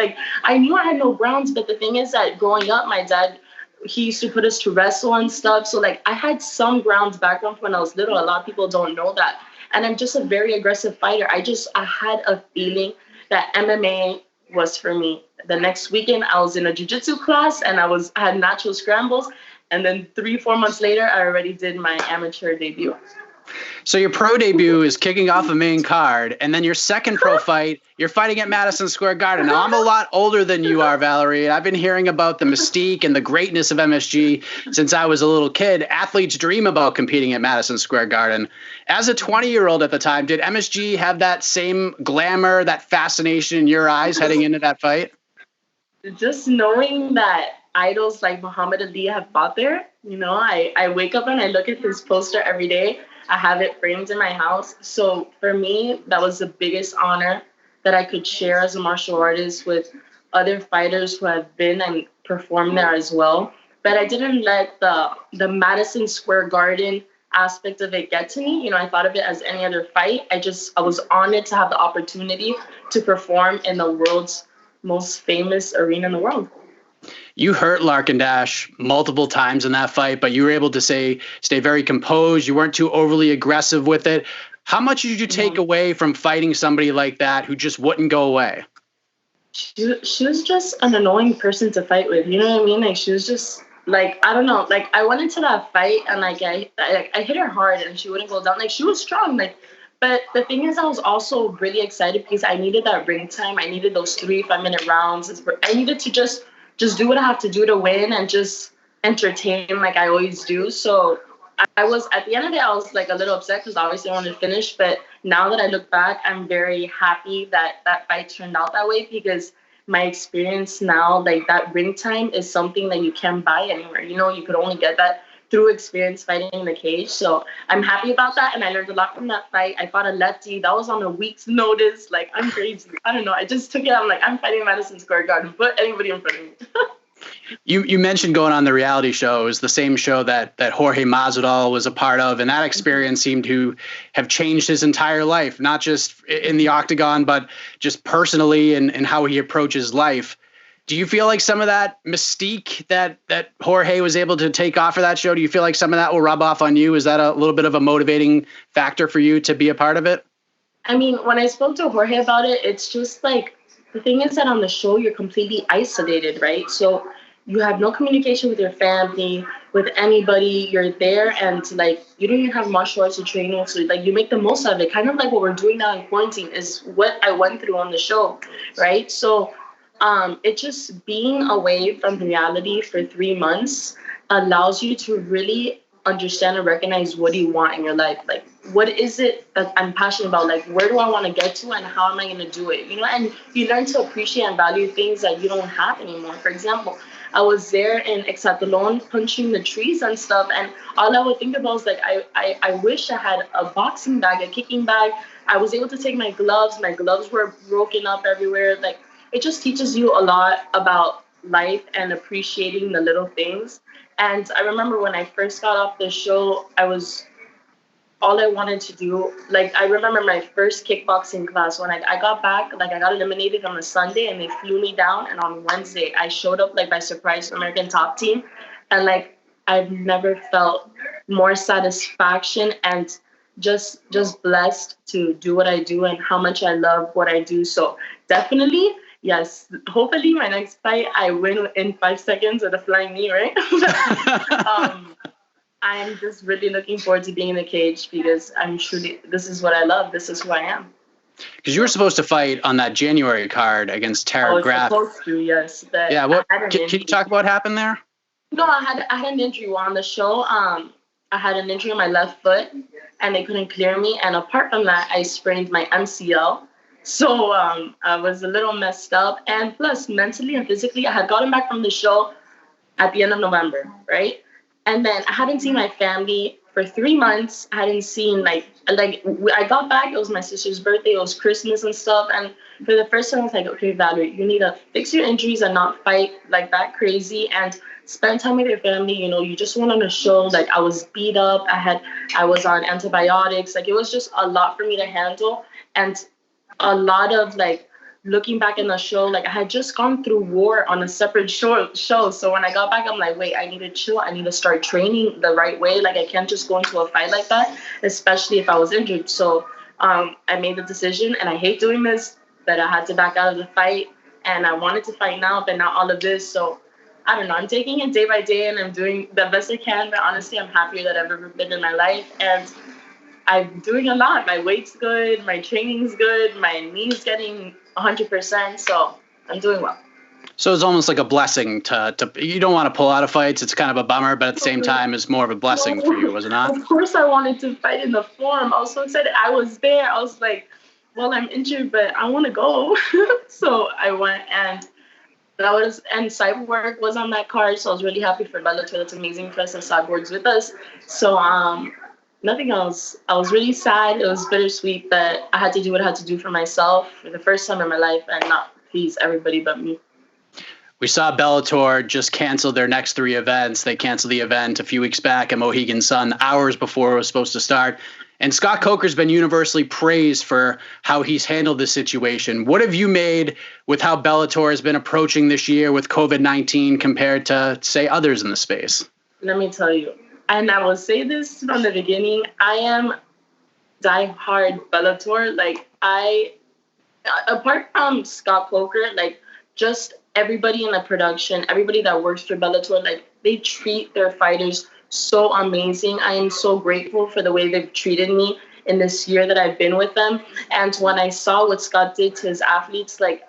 I knew I had no grounds, but the thing is that growing up, my dad, he used to put us to wrestle and stuff. So I had some grounds background when I was little. A lot of people don't know that. And I'm just a very aggressive fighter. I had a feeling that MMA was for me. The next weekend, I was in a jiu-jitsu class and I had natural scrambles. And then 3-4 months later, I already did my amateur debut. So your pro debut is kicking off a main card, and then your second pro fight, you're fighting at Madison Square Garden. Now, I'm a lot older than you are, Valerie, and I've been hearing about the mystique and the greatness of MSG since I was a little kid. Athletes dream about competing at Madison Square Garden. As a 20-year-old at the time, did MSG have that same glamour, that fascination in your eyes heading into that fight? Just knowing that idols like Muhammad Ali have fought there, I wake up and I look at his poster every day. I have it framed in my house. So for me, that was the biggest honor that I could share as a martial artist with other fighters who have been and performed there as well. But I didn't let the Madison Square Garden aspect of it get to me. You know, I thought of it as any other fight. I was honored to have the opportunity to perform in the world's most famous arena in the world. You hurt Larkin Dash multiple times in that fight, but you were able to stay very composed. You weren't too overly aggressive with it. How much did you take away from fighting somebody like that who just wouldn't go away? She was just an annoying person to fight with. You know what I mean? Like, she was just like, I don't know. Like, I went into that fight and like I hit her hard and she wouldn't go down. Like, she was strong. Like, but the thing is, I was also really excited because I needed that ring time. I needed those 3 5-minute rounds. I needed to just do what I have to do to win and just entertain like I always do. So I was, at the end of the day, I was like a little upset because obviously I wanted to finish. But now that I look back, I'm very happy that that fight turned out that way, because my experience now, like that ring time is something that you can't buy anywhere. You know, you could only get that through experience fighting in the cage. So I'm happy about that. And I learned a lot from that fight. I fought a lefty. That was on a week's notice. Like, I'm crazy. I don't know. I just took it. I'm like, I'm fighting Madison Square Garden. Put anybody in front of me. You mentioned going on the reality show. It was the same show that Jorge Masvidal was a part of, and that experience seemed to have changed his entire life, not just in the octagon, but just personally and how he approaches life. Do you feel like some of that mystique that Jorge was able to take off of that show, do you feel like some of that will rub off on you? Is that a little bit of a motivating factor for you to be a part of it? I mean, when I spoke to Jorge about it, it's just like, the thing is that on the show, you're completely isolated, right? So you have no communication with your family, with anybody. You're there and like, you don't even have martial arts to train with. So like, you make the most of it. Kind of like what we're doing now in quarantine is what I went through on the show, right? So it just being away from reality for 3 months allows you to really understand and recognize what do you want in your life. Like, what is it that I'm passionate about? Like, where do I want to get to and how am I going to do it? You know, and you learn to appreciate and value things that you don't have anymore. For example, I was there in Exatlón punching the trees and stuff, and all I would think about was like, I wish I had a boxing bag, a kicking bag. I was able to take my gloves. My gloves were broken up everywhere. Like, it just teaches you a lot about life and appreciating the little things. And I remember when I first got off the show, all I wanted to do, like, I remember my first kickboxing class when I got back, like, I got eliminated on a Sunday and they flew me down. And on Wednesday, I showed up, like, by surprise to American Top Team. And, like, I've never felt more satisfaction and just blessed to do what I do and how much I love what I do. So definitely, yes, hopefully my next fight, I win in 5 seconds with a flying knee, right? I'm just really looking forward to being in the cage because this is what I love. This is who I am. Because you were supposed to fight on that January card against Tara Graf. Supposed to, yes. Yeah, can you talk about what happened there? No, I had an injury while on the show. I had an injury on my left foot and they couldn't clear me. And apart from that, I sprained my MCL. So I was a little messed up. And plus, mentally and physically, I had gotten back from the show at the end of November, right? And then I hadn't seen my family for 3 months. I hadn't seen, I got back, it was my sister's birthday, it was Christmas and stuff. And for the first time, I was like, okay, Valerie, you need to fix your injuries and not fight like that crazy and spend time with your family. You know, you just went on a show, like, I was beat up. I was on antibiotics. Like, it was just a lot for me to handle. And a lot of, like, looking back in the show, like, I had just gone through war on a separate show. So when I got back, I'm like, wait, I need to chill. I need to start training the right way. Like, I can't just go into a fight like that, especially if I was injured. So I made the decision, and I hate doing this, but I had to back out of the fight. And I wanted to fight now, but not all of this. So I don't know. I'm taking it day by day, and I'm doing the best I can. But honestly, I'm happier than I've ever been in my life. And I'm doing a lot. My weight's good. My training's good. My knee's getting 100%. So I'm doing well. So it's almost like a blessing to you don't want to pull out of fights. It's kind of a bummer, but at the same time, it's more of a blessing for you, was it not? Of course I wanted to fight in the Forum. I was so excited. I was there. I was like, well, I'm injured, but I want to go. So I went, and Cyborg was on that card. So I was really happy for Bellator. That's amazing for us, and Cyborg's with us. So Nothing else. I was really sad. It was bittersweet, but I had to do what I had to do for myself for the first time in my life and not please everybody but me. We saw Bellator just cancel their next 3 events. They canceled the event a few weeks back at Mohegan Sun, hours before it was supposed to start. And Scott Coker's been universally praised for how he's handled this situation. What have you made with how Bellator has been approaching this year with COVID-19 compared to, say, others in the space? Let me tell you, and I will say this from the beginning, I am die-hard Bellator. Like, apart from Scott Coker, like, just everybody in the production, everybody that works for Bellator, like, they treat their fighters so amazing. I am so grateful for the way they've treated me in this year that I've been with them. And when I saw what Scott did to his athletes, like,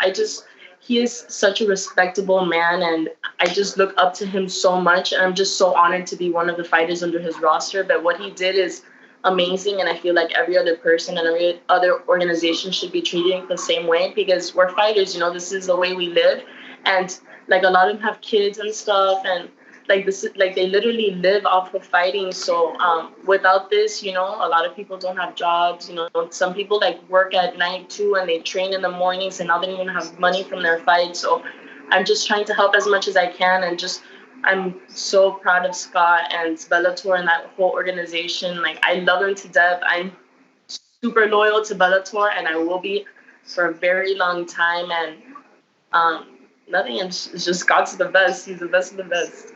he is such a respectable man, and I just look up to him so much. And I'm just so honored to be one of the fighters under his roster. But what he did is amazing, and I feel like every other person and every other organization should be treated the same way, because we're fighters, this is the way we live. And like, a lot of them have kids and stuff, and like, this is like, they literally live off of fighting. So without this, a lot of people don't have jobs. Some people like work at night too, and they train in the mornings, and now they don't even have money from their fights. So I'm just trying to help as much as I can, and I'm so proud of Scott and Bellator and that whole organization. Like, I love him to death. I'm super loyal to Bellator, and I will be for a very long time. And nothing, it's just Scott's the best. He's the best of the best.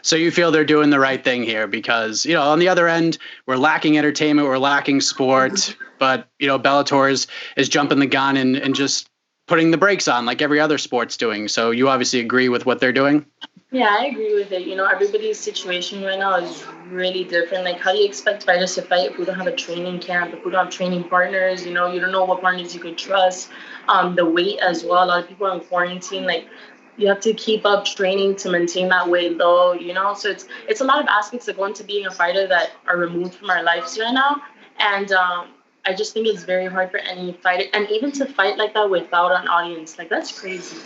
So you feel they're doing the right thing here because, on the other end, we're lacking entertainment, we're lacking sport, but, Bellator is jumping the gun and just putting the brakes on like every other sport's doing. So you obviously agree with what they're doing? Yeah, I agree with it. Everybody's situation right now is really different. Like, how do you expect fighters to fight if we don't have a training camp, if we don't have training partners? You don't know what partners you could trust. The weight as well. A lot of people are in quarantine. Like, you have to keep up training to maintain that weight low, So it's a lot of aspects that go into being a fighter that are removed from our lives right now. And I just think it's very hard for any fighter, and even to fight like that without an audience, like, that's crazy.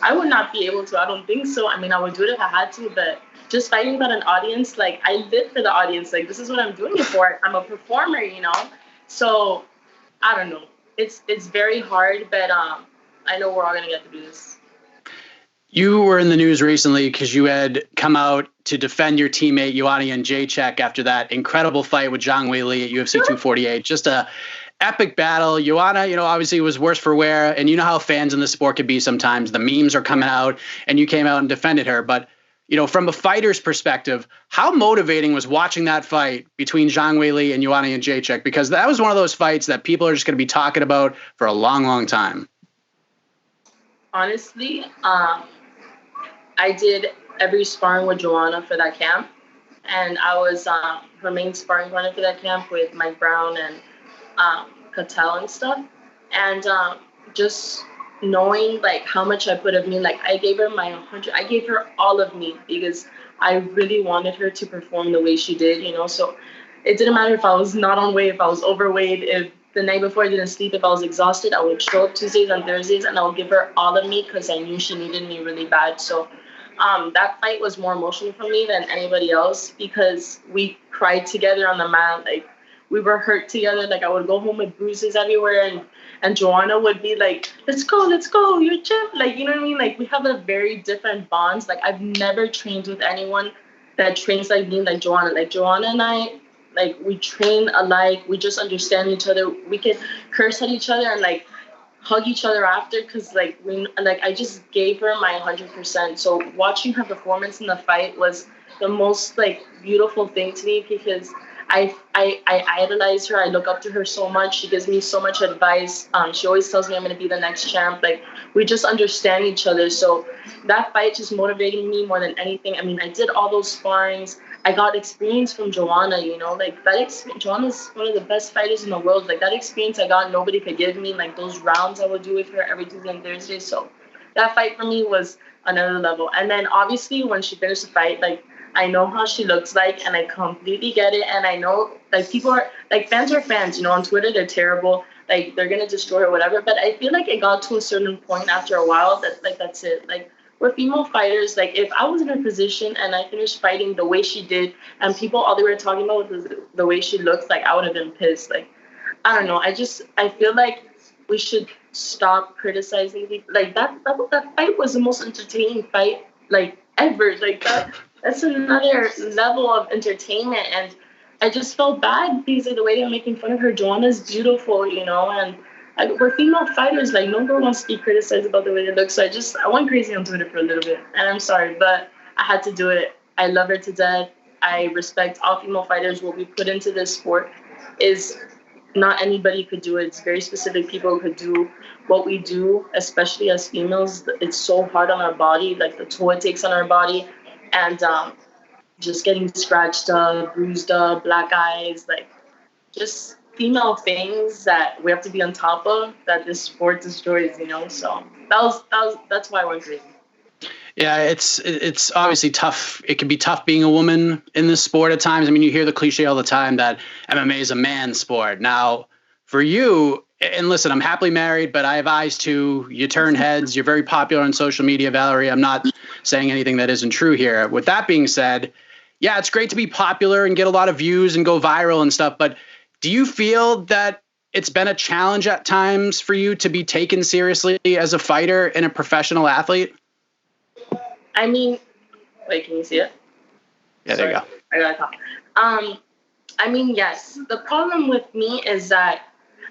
I would not be able to. I don't think so. I mean, I would do it if I had to, but just fighting without an audience, like, I live for the audience. Like, this is what I'm doing it for. I'm a performer, So I don't know. It's very hard, but I know we're all gonna get to do this. You were in the news recently because you had come out to defend your teammate Joanna Jędrzejczyk after that incredible fight with Zhang Weili at UFC 248. Just a epic battle. Joanna, obviously was worse for wear, and you know how fans in the sport can be sometimes. The memes are coming out, and you came out and defended her. But, from a fighter's perspective, how motivating was watching that fight between Zhang Weili and Joanna Jędrzejczyk? Because that was one of those fights that people are just going to be talking about for a long, long time. Honestly, I did every sparring with Joanna for that camp, and I was her main sparring partner for that camp with Mike Brown and Cattell and stuff. And just knowing like how much I put of me, like, I gave her my 100, I gave her all of me because I really wanted her to perform the way she did, So it didn't matter if I was not on weight, if I was overweight, if the night before I didn't sleep, if I was exhausted, I would show up Tuesdays and Thursdays and I would give her all of me because I knew she needed me really bad. So that fight was more emotional for me than anybody else because we cried together on the mat. Like, we were hurt together. Like, I would go home with bruises everywhere, and Joanna would be like, let's go, you're champ. Like, you know what I mean? Like, we have a very different bonds. Like, I've never trained with anyone that trains like me, like Joanna. Like, Joanna and I, like, we train alike. We just understand each other. We can curse at each other and like hug each other after because I just gave her my 100%. So watching her performance in the fight was the most like beautiful thing to me because I idolize her. I look up to her so much. She gives me so much advice. She always tells me I'm going to be the next champ. Like, we just understand each other. So that fight just motivated me more than anything. I mean, I did all those sparrings. I got experience from Joanna, like that Joanna's one of the best fighters in the world. Like, that experience I got, nobody could give me. Like, those rounds I would do with her every Tuesday and Thursday. So that fight for me was another level. And then obviously when she finished the fight, like, I know how she looks like, and I completely get it. And I know, like, people are, like, fans are fans, on Twitter, they're terrible. Like, they're going to destroy or whatever. But I feel like it got to a certain point after a while that, like, that's it. Like, we're female fighters. Like, if I was in her position and I finished fighting the way she did, and people, all they were talking about was the way she looks, like, I would have been pissed. Like, I don't know. I feel like we should stop criticizing people. Like, that fight was the most entertaining fight, like, ever. Like, that's another level of entertainment. And I just felt bad because of the way they were making fun of her. Joanna's beautiful, you know, and we're female fighters. Like, no girl wants to be criticized about the way they look. So I went crazy on Twitter for a little bit. And I'm sorry, but I had to do it. I love her to death. I respect all female fighters. What we put into this sport is not anybody could do it. It's very specific people who could do what we do, especially as females. It's so hard on our body, like the toll it takes on our body. And just getting scratched up, bruised up, black eyes, like just female things that we have to be on top of that this sport destroys, you know? So that's why I went crazy. Yeah, it's obviously tough. It can be tough being a woman in this sport at times. I mean, you hear the cliche all the time that MMA is a man's sport. Now, for you, and listen, I'm happily married, but I have eyes too. You turn heads. You're very popular on social media, Valerie. I'm not saying anything that isn't true here. With that being said, yeah, it's great to be popular and get a lot of views and go viral and stuff. But do you feel that it's been a challenge at times for you to be taken seriously as a fighter and a professional athlete? I mean, wait, can you see it? Yeah, there you go. I gotta talk. I mean, yes. The problem with me is that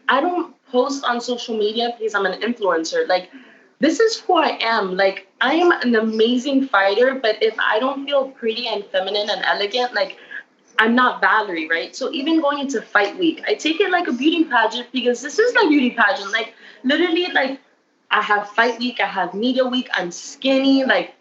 I don't post on social media because I'm an influencer. Like, this is who I am. Like, I am an amazing fighter, but if I don't feel pretty and feminine and elegant, like, I'm not Valerie, right? So even going into fight week, I take it like a beauty pageant because this is my beauty pageant. Like, literally, like, I have fight week, I have media week, I'm skinny, like,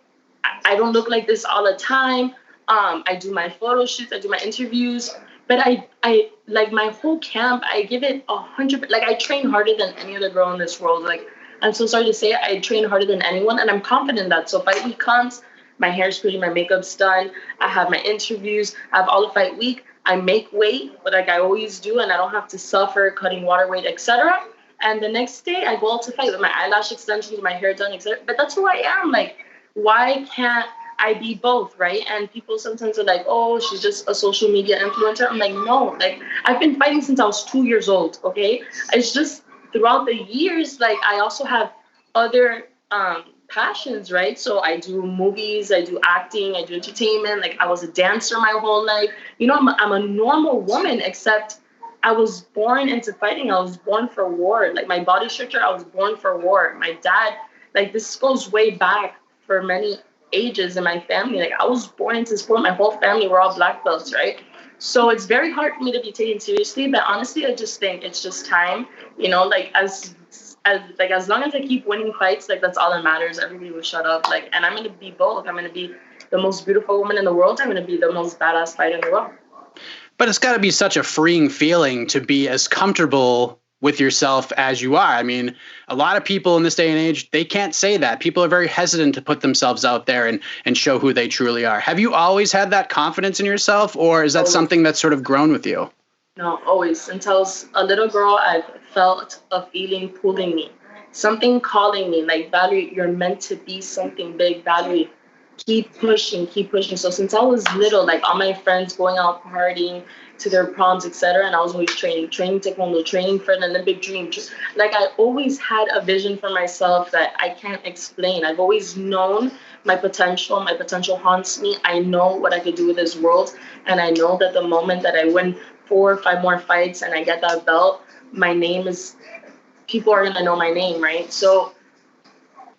I don't look like this all the time. I do my photo shoots, I do my interviews, but I like my whole camp, I give it 100%. Like, I train harder than any other girl in this world. Like, I'm so sorry to say it, I train harder than anyone, and I'm confident in that. So fight week comes, my hair's pretty, my makeup's done, I have my interviews, I have all the fight week, I make weight, like I always do, and I don't have to suffer cutting water weight, etc. And the next day, I go out to fight with my eyelash extensions, my hair done, etc. But that's who I am. Like, why can't I be both, right? And people sometimes are like, oh, she's just a social media influencer. I'm like, no, like, I've been fighting since I was 2 years old, okay? It's just throughout the years, like, I also have other passions, right? So I do movies, I do acting, I do entertainment. Like, I was a dancer my whole life. You know, I'm a normal woman, except I was born into fighting. I was born for war. Like, my body structure, I was born for war. My dad, like, this goes way back for many ages in my family. Like, I was born into sport. My whole family were all black belts, right? So it's very hard for me to be taken seriously. But honestly, I just think it's just time. You know, like, as long as I keep winning fights, like, that's all that matters. Everybody will shut up. Like, and I'm gonna be both. I'm gonna be the most beautiful woman in the world. I'm gonna be the most badass fighter in the world. But it's got to be such a freeing feeling to be as comfortable with yourself as you are. I mean, a lot of people in this day and age, they can't say that. People are very hesitant to put themselves out there and show who they truly are. Have you always had that confidence in yourself, or is that something that's sort of grown with you? No, always. Until a little girl, I've felt a feeling pulling me, something calling me, like, Valerie, you're meant to be something big. Valerie, keep pushing, keep pushing. So since I was little, like, all my friends going out partying to their proms, etc., and I was always training taekwondo, training for an Olympic dream. Like, I always had a vision for myself that I can't explain. I've always known my potential. My potential haunts me. I know what I could do with this world, and I know that the moment that I win 4 or 5 more fights and I get that belt, people are gonna know my name, right? So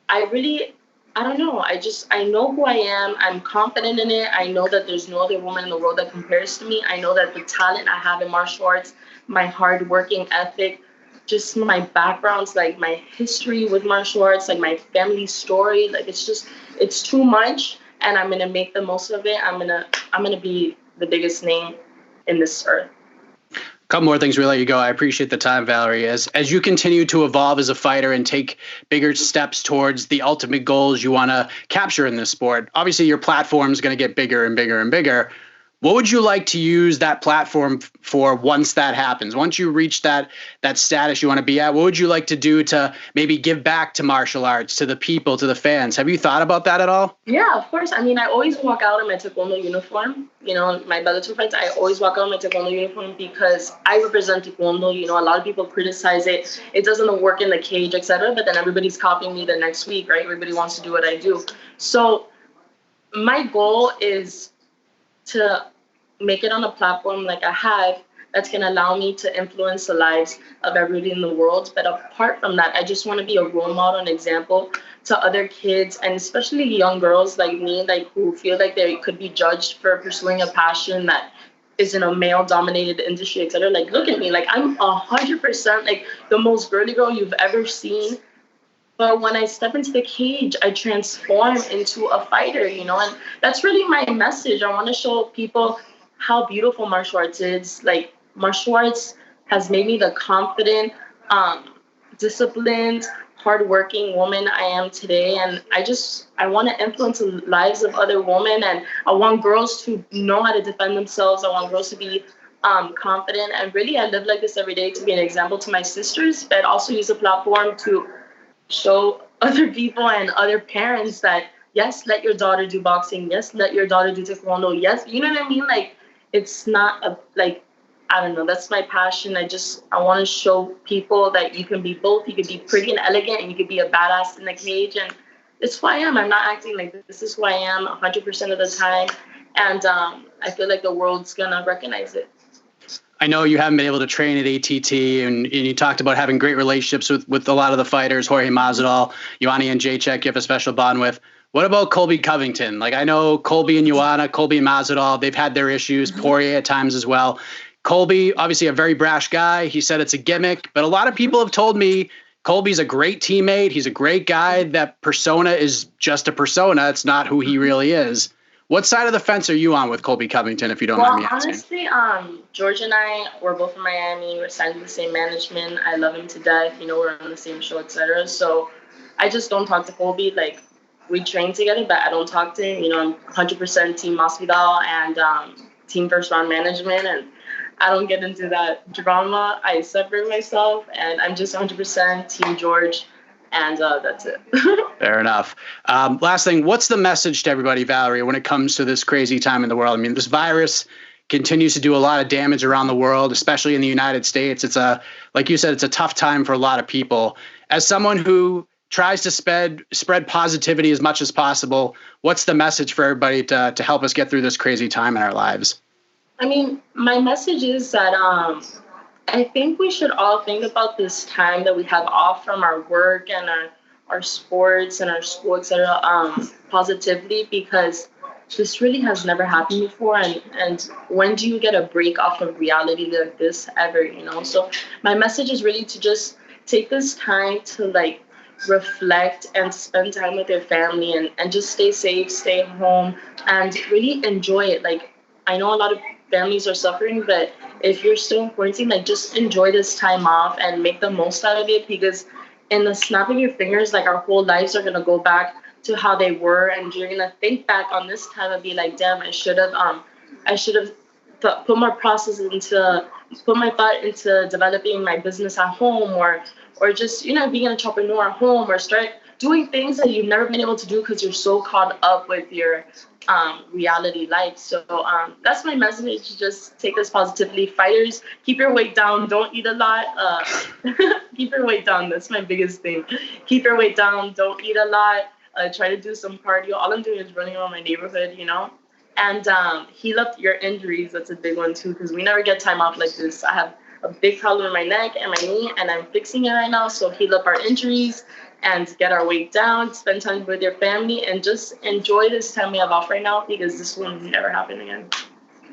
I don't know. I know who I am. I'm confident in it. I know that there's no other woman in the world that compares to me. I know that the talent I have in martial arts, my hard working ethic, just my backgrounds, like my history with martial arts, like my family story, like, it's too much, and I'm gonna make the most of it. I'm gonna be the biggest name in this earth. A couple more things we let you go. I appreciate the time, Valerie. As you continue to evolve as a fighter and take bigger steps towards the ultimate goals you want to capture in this sport, obviously your platform is going to get bigger and bigger and bigger. What would you like to use that platform for once that happens? Once you reach that status you want to be at, what would you like to do to maybe give back to martial arts, to the people, to the fans? Have you thought about that at all? Yeah, of course. I mean, I always walk out in my taekwondo uniform. You know, my Bellator fights, I always walk out in my taekwondo uniform because I represent taekwondo. You know, a lot of people criticize it. It doesn't work in the cage, etc. But then everybody's copying me the next week, right? Everybody wants to do what I do. So my goal is to make it on a platform like I have that's going to allow me to influence the lives of everybody in the world. But apart from that, I just want to be a role model and example to other kids, and especially young girls like me, like who feel like they could be judged for pursuing a passion that is in a male-dominated industry, etc. Like, look at me, like I'm 100% like the most girly girl you've ever seen. But when I step into the cage, I transform into a fighter, you know, and that's really my message. I want to show people how beautiful martial arts is. Like, martial arts has made me the confident, disciplined, hardworking woman I am today. And I want to influence the lives of other women. And I want girls to know how to defend themselves. I want girls to be confident. And really, I live like this every day to be an example to my sisters, but also use a platform to show other people and other parents that, yes, let your daughter do boxing. Yes, let your daughter do taekwondo. Yes, you know what I mean? Like, it's not I don't know, that's my passion. I want to show people that you can be both. You can be pretty and elegant, and you can be a badass in the cage. And it's who I am. I'm not acting like this. This is who I am 100% of the time. And I feel like the world's going to recognize it. I know you haven't been able to train at ATT, and you talked about having great relationships with a lot of the fighters, Jorge Masvidal, Joanna and Jędrzejczyk, you have a special bond with. What about Colby Covington? Like, I know Colby and Joanna, Colby and Masvidal, they've had their issues, Poirier at times as well. Colby, obviously a very brash guy. He said it's a gimmick, but a lot of people have told me Colby's a great teammate. He's a great guy. That persona is just a persona. It's not who he really is. What side of the fence are you on with Colby Covington, if you don't mind me asking? Honestly, George and I, we're both from Miami. We're signed to the same management. I love him to death. You know, we're on the same show, etc. So I just don't talk to Colby. Like, we train together, but I don't talk to him. You know, I'm 100% Team Masvidal and Team First Round Management, and I don't get into that drama. I separate myself, and I'm just 100% Team George, and that's it. Fair enough. Last thing, what's the message to everybody, Valerie, when it comes to this crazy time in the world? I mean, this virus continues to do a lot of damage around the world, especially in the United States. It's like you said, it's a tough time for a lot of people. As someone who tries to spread positivity as much as possible, what's the message for everybody to help us get through this crazy time in our lives? I mean, my message is that I think we should all think about this time that we have off from our work and our sports and our school, etc., positively, because this really has never happened before. And when do you get a break off of reality like this ever, you know? So my message is really to just take this time to, like, reflect and spend time with your family and just stay safe, stay home, and really enjoy it. Like, I know a lot of families are suffering, but if you're still in quarantine, like, just enjoy this time off and make the most out of it, because in the snap of your fingers, like, our whole lives are going to go back to how they were, and you're going to think back on this time and be like, damn, I should have put more put my thought into developing my business at home, or just, you know, being an entrepreneur at home, or start doing things that you've never been able to do because you're so caught up with your reality life. So that's my message. Just take this positively. Fighters, keep your weight down. Don't eat a lot. Keep your weight down. That's my biggest thing. Keep your weight down. Don't eat a lot. Try to do some cardio. All I'm doing is running around my neighborhood, you know, and heal up your injuries. That's a big one too, because we never get time off like this. I have a big problem in my neck and my knee, and I'm fixing it right now. So heal up our injuries and get our weight down, spend time with your family, and just enjoy this time we have off right now, because this will never happen again.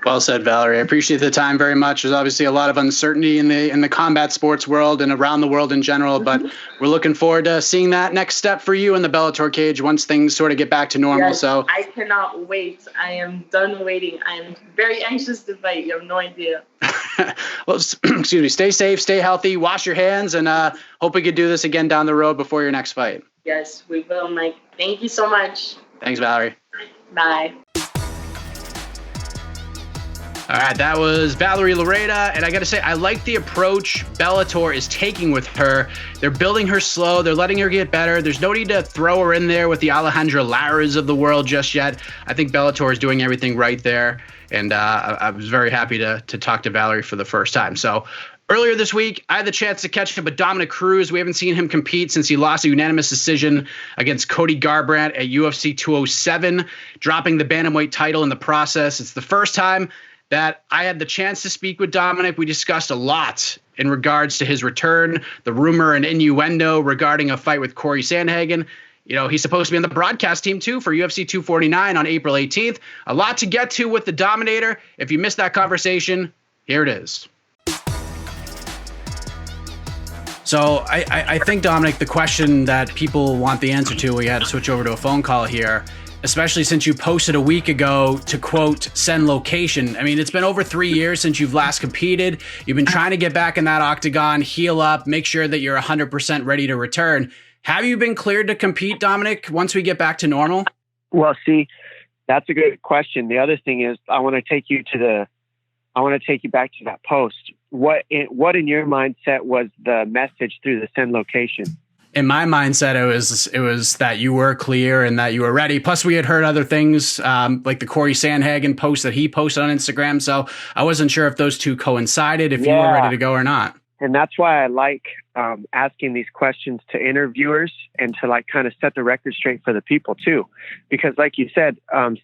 Well said, Valerie. I appreciate the time very much. There's obviously a lot of uncertainty in the combat sports world and around the world in general, but we're looking forward to seeing that next step for you in the Bellator cage once things sort of get back to normal. Yes, so I cannot wait. I am done waiting. I am very anxious to fight. You have no idea. Well, excuse me. Stay safe, stay healthy, wash your hands, and hope we could do this again down the road before your next fight. Yes, we will, Mike. Thank you so much. Thanks, Valerie. Bye. All right, that was Valerie Loureda, and I got to say, I like the approach Bellator is taking with her. They're building her slow. They're letting her get better. There's no need to throw her in there with the Alejandra Laras of the world just yet. I think Bellator is doing everything right there, and I was very happy to talk to Valerie for the first time. So earlier this week, I had the chance to catch up with Dominick Cruz. We haven't seen him compete since he lost a unanimous decision against Cody Garbrandt at UFC 207, dropping the bantamweight title in the process. It's the first time that I had the chance to speak with Dominick. We discussed a lot in regards to his return, the rumor and innuendo regarding a fight with Corey Sandhagen. You know, he's supposed to be on the broadcast team, too, for UFC 249 on April 18th. A lot to get to with the Dominator. If you missed that conversation, here it is. So I think, Dominick, the question that people want the answer to, we had to switch over to a phone call here, especially since you posted a week ago to, quote, send location. I mean, it's been over 3 years since you've last competed. You've been trying to get back in that octagon, heal up, make sure that you're 100% ready to return. Have you been cleared to compete, Dominick, once we get back to normal? Well, see, that's a good question. The other thing is I want to take you back to that post. What in your mindset was the message through the send location? In my mindset, it was that you were clear and that you were ready. Plus, we had heard other things like the Corey Sandhagen post that he posted on Instagram. So I wasn't sure if those two coincided, if you were ready to go or not. And that's why I like asking these questions to interviewers and to like kind of set the record straight for the people too. Because like you said,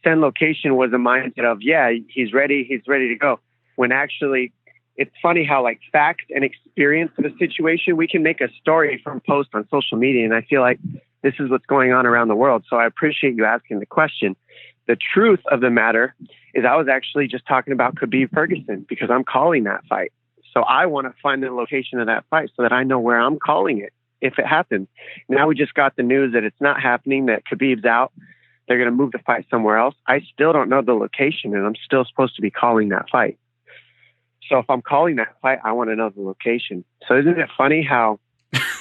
send location was a mindset of, yeah, he's ready to go. When actually, it's funny how like fact and experience of a situation, we can make a story from post on social media. And I feel like this is what's going on around the world. So I appreciate you asking the question. The truth of the matter is I was actually just talking about Khabib Ferguson because I'm calling that fight. So I want to find the location of that fight so that I know where I'm calling it if it happens. Now we just got the news that it's not happening, that Khabib's out. They're going to move the fight somewhere else. I still don't know the location, and I'm still supposed to be calling that fight. So if I'm calling that fight, I want to know the location. So isn't it funny how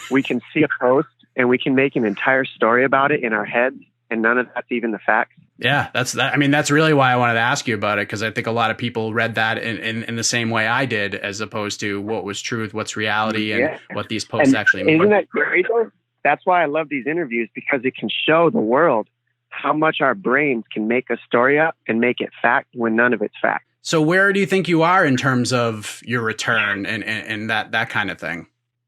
we can see a post and we can make an entire story about it in our heads, and none of that's even the facts? Yeah, that's really why I wanted to ask you about it, because I think a lot of people read that in the same way I did, as opposed to what was truth, what's reality, and what these posts actually mean. Isn't that great? That's why I love these interviews, because it can show the world how much our brains can make a story up and make it fact when none of it's fact. So where do you think you are in terms of your return and that kind of thing?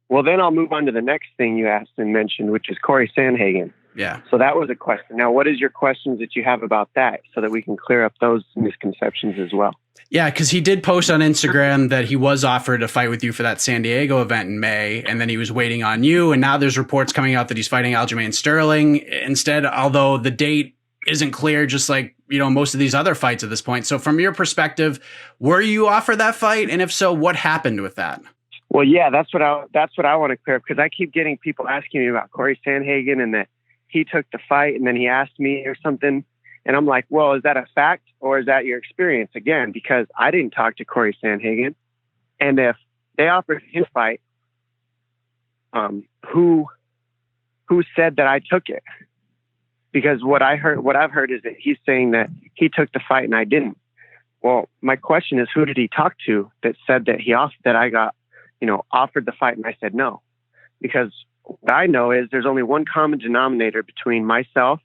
Well, then I'll move on to the next thing you asked and mentioned, which is Corey Sandhagen. Yeah. So that was a question. Now, what is your questions that you have about that so that we can clear up those misconceptions as well? Yeah, because he did post on Instagram that he was offered a fight with you for that San Diego event in May, and then he was waiting on you. And now there's reports coming out that he's fighting Aljamain Sterling instead, although the date isn't clear, just like, most of these other fights at this point. So from your perspective, were you offered that fight? And if so, what happened with that? Well, yeah, that's what I want to clear up, because I keep getting people asking me about Corey Sandhagen and that he took the fight and then he asked me or something. And I'm like, well, is that a fact or is that your experience? Again, because I didn't talk to Corey Sandhagen. And if they offered him a fight, who said that I took it? Because what I've heard is that he's saying that he took the fight and I didn't. Well, my question is, who did he talk to that said that I got, offered the fight and I said no? Because what I know is there's only one common denominator between myself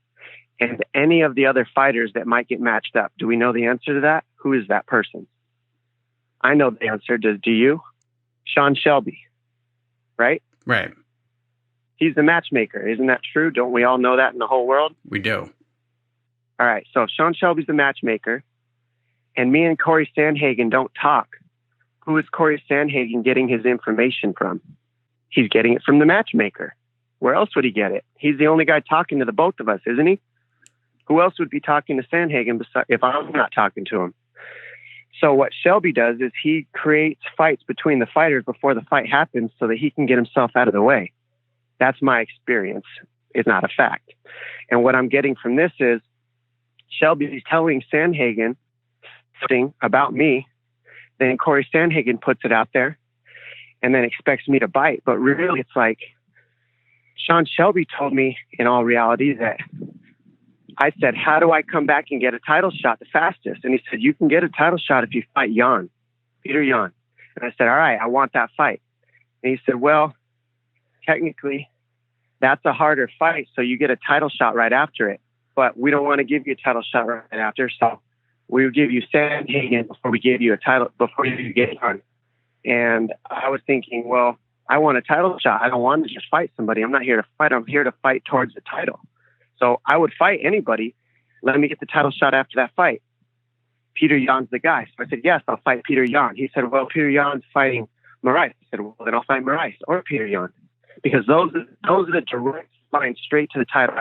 and any of the other fighters that might get matched up. Do we know the answer to that? Who is that person? I know the answer. Do you? Sean Shelby, right? Right. He's the matchmaker. Isn't that true? Don't we all know that in the whole world? We do. All right. So if Sean Shelby's the matchmaker and me and Corey Sandhagen don't talk, who is Corey Sandhagen getting his information from? He's getting it from the matchmaker. Where else would he get it? He's the only guy talking to the both of us, isn't he? Who else would be talking to Sandhagen if I'm not talking to him? So what Shelby does is he creates fights between the fighters before the fight happens so that he can get himself out of the way. That's my experience. It's not a fact. And what I'm getting from this is Shelby's telling Sandhagen something about me. Then Corey Sandhagen puts it out there and then expects me to bite. But really, it's like Sean Shelby told me in all reality that I said, how do I come back and get a title shot the fastest? And he said, you can get a title shot if you fight Peter Yan. And I said, all right, I want that fight. And he said, well, technically, that's a harder fight, so you get a title shot right after it. But we don't want to give you a title shot right after, so we will give you Sandhagen before we give you a title, before you get on. And I was thinking, well, I want a title shot. I don't want to just fight somebody. I'm not here to fight. I'm here to fight towards the title. So I would fight anybody. Let me get the title shot after that fight. Peter Yan's the guy. So I said, yes, I'll fight Peter Yan. He said, well, Peter Yan's fighting Moraes. I said, well, then I'll fight Moraes or Peter Yan. Because those are the direct lines straight to the title.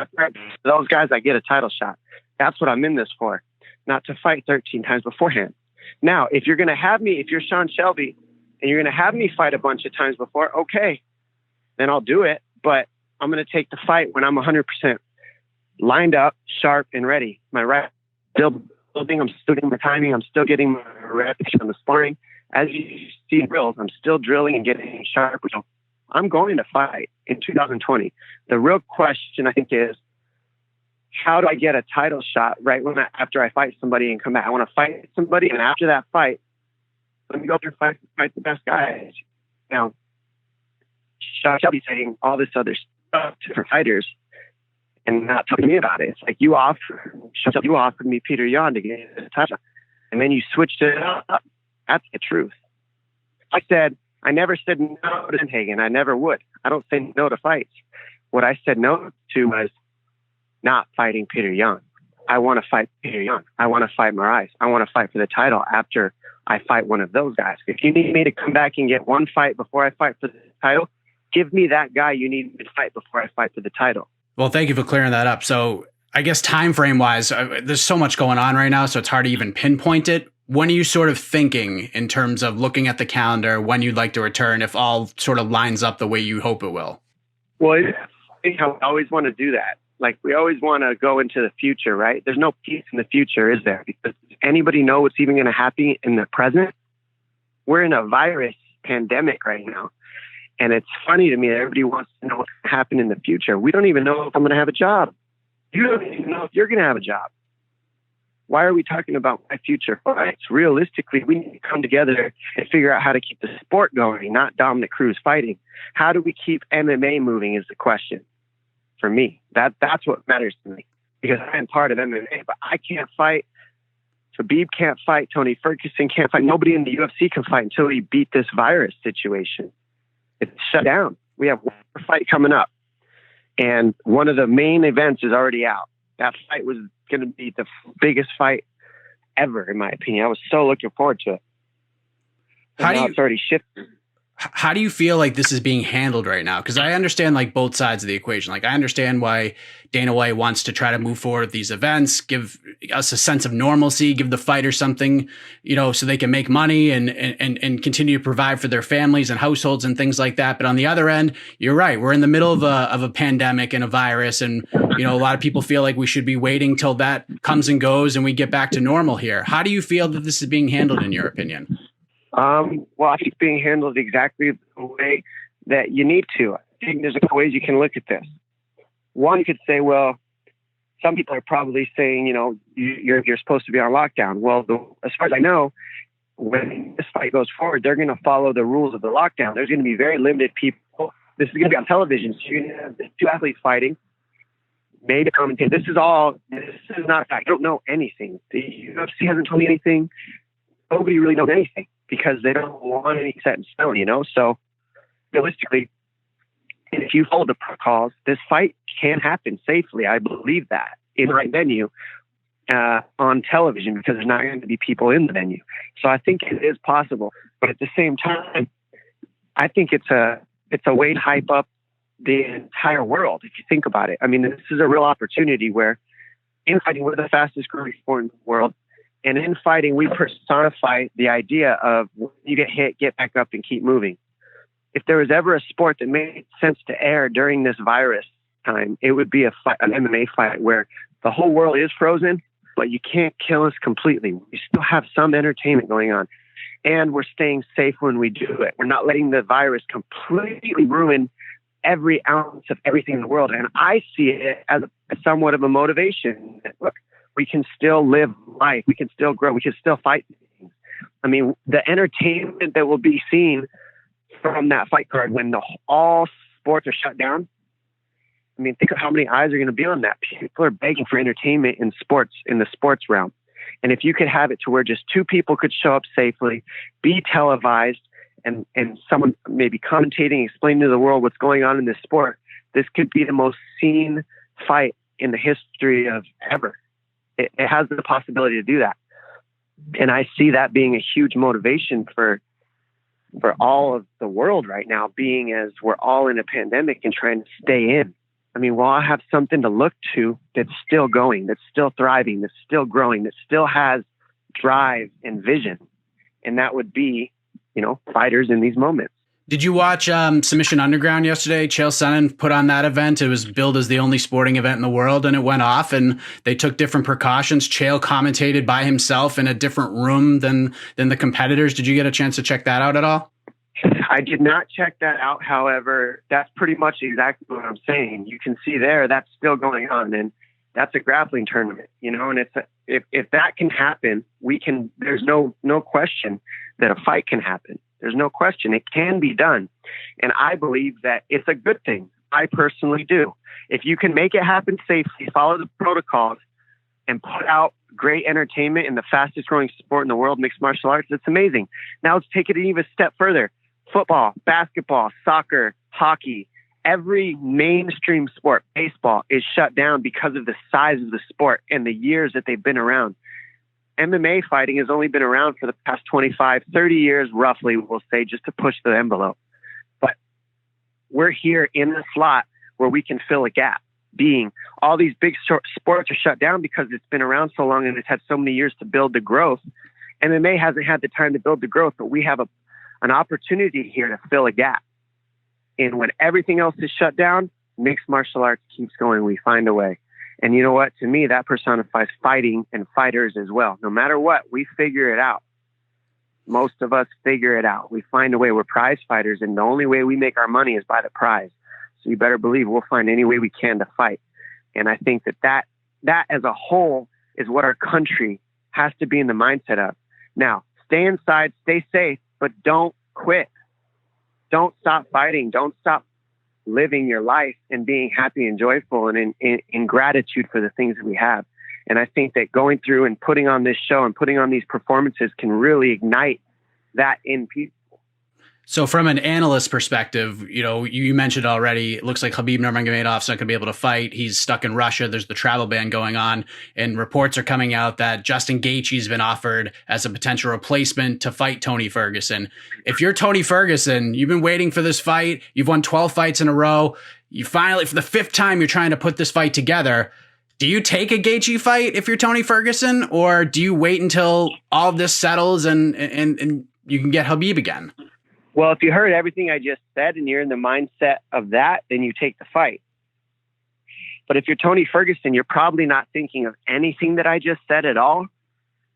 Those guys, I get a title shot. That's what I'm in this for, not to fight 13 times beforehand. Now, if you're going to have me, if you're Sean Shelby, and you're going to have me fight a bunch of times before, okay, then I'll do it. But I'm going to take the fight when I'm 100% lined up, sharp, and ready. My right, still building, I'm still getting my timing, I'm still getting my repetition on the sparring. As you see drills, I'm still drilling and getting sharp. So I'm going to fight in 2020. The real question, I think, is how do I get a title shot right after I fight somebody and come back? I want to fight somebody, and after that fight, let me go through fight the best guys. Now, Sean Shelby saying all this other stuff to different fighters and not telling me about it. It's like you offered me Peter Yan to get a title shot, and then you switched it up. That's the truth. I never said no to Sandhagen. I never would. I don't say no to fights. What I said no to was not fighting Peter Yan. I want to fight Peter Yan. I want to fight Moraes. I want to fight for the title after I fight one of those guys. If you need me to come back and get one fight before I fight for the title, give me that guy you need me to fight before I fight for the title. Well, thank you for clearing that up. So I guess time frame wise, there's so much going on right now, so it's hard to even pinpoint it. When are you sort of thinking in terms of looking at the calendar, when you'd like to return, if all sort of lines up the way you hope it will? Well, I always want to do that. Like, we always want to go into the future, right? There's no peace in the future, is there? Because anybody know what's even going to happen in the present? We're in a virus pandemic right now. And it's funny to me that everybody wants to know what's going to happen in the future. We don't even know if I'm going to have a job. You don't even know if you're going to have a job. Why are we talking about my future fights? Realistically, we need to come together and figure out how to keep the sport going, not Dominick Cruz fighting. How do we keep MMA moving is the question for me. That's what matters to me, because I am part of MMA, but I can't fight. Khabib can't fight. Tony Ferguson can't fight. Nobody in the UFC can fight until we beat this virus situation. It's shut down. We have one fight coming up, and one of the main events is already out. That fight was going to be the biggest fight ever, in my opinion. I was so looking forward to it. It's already shifted. How do you feel like this is being handled right now? Because I understand like both sides of the equation. Like, I understand why Dana White wants to try to move forward with these events, give us a sense of normalcy, give the fighters something, so they can make money and continue to provide for their families and households and things like that. But on the other end, you're right. We're in the middle of a pandemic and a virus. And, a lot of people feel like we should be waiting till that comes and goes and we get back to normal here. How do you feel that this is being handled in your opinion? Well, I think it's being handled exactly the way that you need to. I think there's a couple ways you can look at this. One, you could say, well, some people are probably saying, you're supposed to be on lockdown. Well, as far as I know, when this fight goes forward, they're going to follow the rules of the lockdown. There's going to be very limited people. This is going to be on television. So you're going to have the two athletes fighting, maybe commentate. This is not a fact. I don't know anything. The UFC hasn't told me anything. Nobody really knows anything, because they don't want any set in stone, So realistically, if you follow the protocols, this fight can happen safely. I believe that, in the right venue, on television, because there's not going to be people in the venue. So I think it is possible. But at the same time, I think it's a way to hype up the entire world, if you think about it. I mean, this is a real opportunity where in fighting, we're the fastest growing sport in the world. And in fighting, we personify the idea of when you get hit, get back up and keep moving. If there was ever a sport that made sense to air during this virus time, it would be an MMA fight where the whole world is frozen, but you can't kill us completely. We still have some entertainment going on, and we're staying safe when we do it. We're not letting the virus completely ruin every ounce of everything in the world. And I see it as somewhat of a motivation. Look, we can still live life. We can still grow. We can still fight things. I mean, the entertainment that will be seen from that fight card when all sports are shut down. I mean, think of how many eyes are going to be on that. People are begging for entertainment in sports, in the sports realm. And if you could have it to where just two people could show up safely, be televised, and someone maybe commentating, explaining to the world what's going on in this sport, this could be the most seen fight in the history of ever. It has the possibility to do that. And I see that being a huge motivation for all of the world right now, being as we're all in a pandemic and trying to stay in. I mean, we'll all have something to look to that's still going, that's still thriving, that's still growing, that still has drive and vision. And that would be, fighters in these moments. Did you watch Submission Underground yesterday? Chael Sonnen put on that event. It was billed as the only sporting event in the world, and it went off, and they took different precautions. Chael commentated by himself in a different room than the competitors. Did you get a chance to check that out at all? I did not check that out. However, that's pretty much exactly what I'm saying. You can see there that's still going on, and that's a grappling tournament, and if that can happen, there's no question that a fight can happen. There's no question. It can be done. And I believe that it's a good thing. I personally do. If you can make it happen safely, follow the protocols, and put out great entertainment in the fastest growing sport in the world, mixed martial arts, it's amazing. Now let's take it an even step further. Football, basketball, soccer, hockey, every mainstream sport, baseball, is shut down because of the size of the sport and the years that they've been around. MMA fighting has only been around for the past 25, 30 years, roughly, we'll say, just to push the envelope. But we're here in the slot where we can fill a gap, being all these big sports are shut down because it's been around so long and it's had so many years to build the growth. MMA hasn't had the time to build the growth, but we have an opportunity here to fill a gap. And when everything else is shut down, mixed martial arts keeps going. We find a way. And you know what? To me, that personifies fighting and fighters as well. No matter what, we figure it out. Most of us figure it out. We find a way. We're prize fighters, and the only way we make our money is by the prize. So you better believe we'll find any way we can to fight. And I think that as a whole is what our country has to be in the mindset of. Now, stay inside, stay safe, but don't quit. Don't stop fighting. Don't stop living your life and being happy and joyful and in gratitude for the things that we have. And I think that going through and putting on this show and putting on these performances can really ignite that in people. So from an analyst perspective, you mentioned already, it looks like Khabib Nurmagomedov's not going to be able to fight. He's stuck in Russia. There's the travel ban going on, and reports are coming out that Justin Gaethje's been offered as a potential replacement to fight Tony Ferguson. If you're Tony Ferguson, you've been waiting for this fight. You've won 12 fights in a row. You finally, for the 5th time, you're trying to put this fight together. Do you take a Gaethje fight if you're Tony Ferguson, or do you wait until all of this settles and you can get Khabib again? Well, if you heard everything I just said and you're in the mindset of that, then you take the fight. But if you're Tony Ferguson, you're probably not thinking of anything that I just said at all,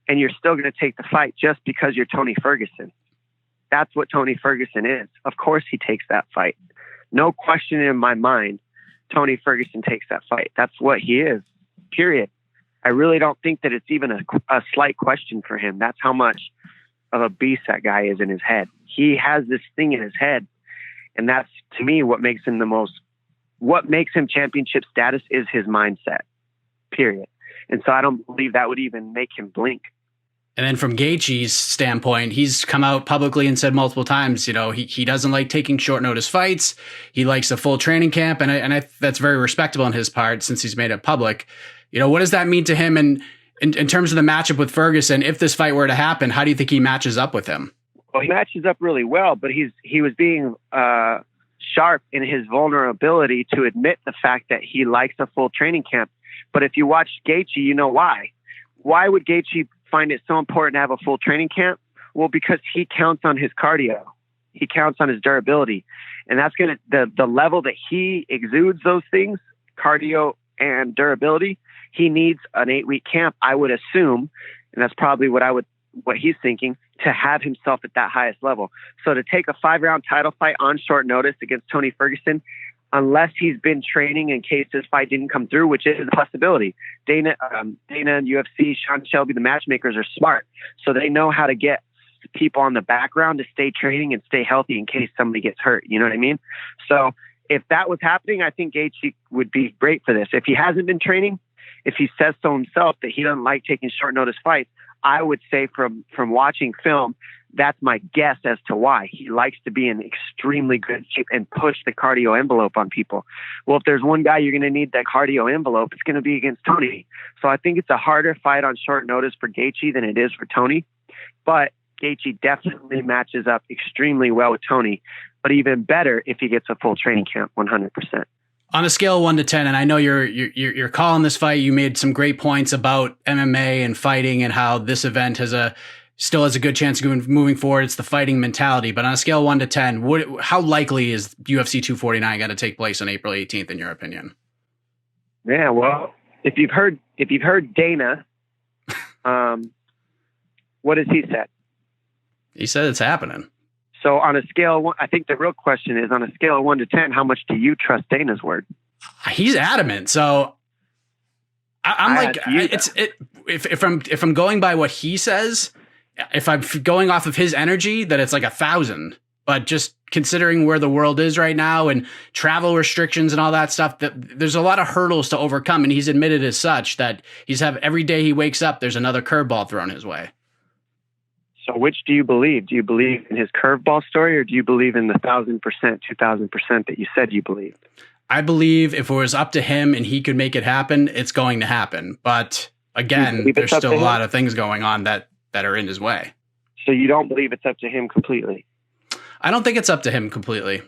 and you're still going to take the fight just because you're Tony Ferguson. That's what Tony Ferguson is. Of course he takes that fight. No question in my mind, Tony Ferguson takes that fight. That's what he is, period. I really don't think that it's even a slight question for him. That's how much of a beast that guy is in his head. He has this thing in his head, and that's, to me, what makes him championship status is his mindset, period. And so I don't believe that would even make him blink. And then from Gaethje's standpoint, he's come out publicly and said multiple times, he doesn't like taking short notice fights. He likes a full training camp. And I that's very respectable on his part since he's made it public. What does that mean to him? And in terms of the matchup with Ferguson, if this fight were to happen, how do you think he matches up with him? Well, he matches up really well, but he was being sharp in his vulnerability to admit the fact that he likes a full training camp. But if you watch Gaethje, you know why. Why would Gaethje find it so important to have a full training camp? Well, because he counts on his cardio. He counts on his durability. And that's going to, the level that he exudes those things, cardio and durability, he needs an 8-week camp, I would assume. And that's probably what he's thinking, to have himself at that highest level. So to take a 5-round title fight on short notice against Tony Ferguson, unless he's been training in case this fight didn't come through, which is a possibility. Dana, UFC, Sean Shelby, the matchmakers are smart. So they know how to get people on the background to stay training and stay healthy in case somebody gets hurt. You know what I mean? So if that was happening, I think Gaethje would be great for this. If he hasn't been training, if he says so himself that he doesn't like taking short notice fights, I would say from watching film, that's my guess as to why. He likes to be in extremely good shape and push the cardio envelope on people. Well, if there's one guy you're going to need that cardio envelope, it's going to be against Tony. So I think it's a harder fight on short notice for Gaethje than it is for Tony. But Gaethje definitely matches up extremely well with Tony, but even better if he gets a full training camp, 100%. On a scale of 1 to 10, and I know you're calling this fight. You made some great points about MMA and fighting and how this event still has a good chance of moving forward. It's the fighting mentality. But on a scale of 1 to 10, how likely is UFC 249 going to take place on April 18th, in your opinion? Yeah, well, if you've heard Dana, what has he said? He said it's happening. So on a scale of 1, I think the real question is, on a scale of 1 to 10, how much do you trust Dana's word? He's adamant. So if I'm going by what he says, if I'm going off of his energy, that it's like 1,000. But just considering where the world is right now and travel restrictions and all that stuff, that there's a lot of hurdles to overcome. And he's admitted as such that every day he wakes up, there's another curveball thrown his way. So which do you believe? Do you believe in his curveball story, or do you believe in the 1,000%, 2,000% that you said you believed? I believe if it was up to him and he could make it happen, it's going to happen. But again, there's still a lot of things going on that are in his way. So you don't believe it's up to him completely? I don't think it's up to him completely.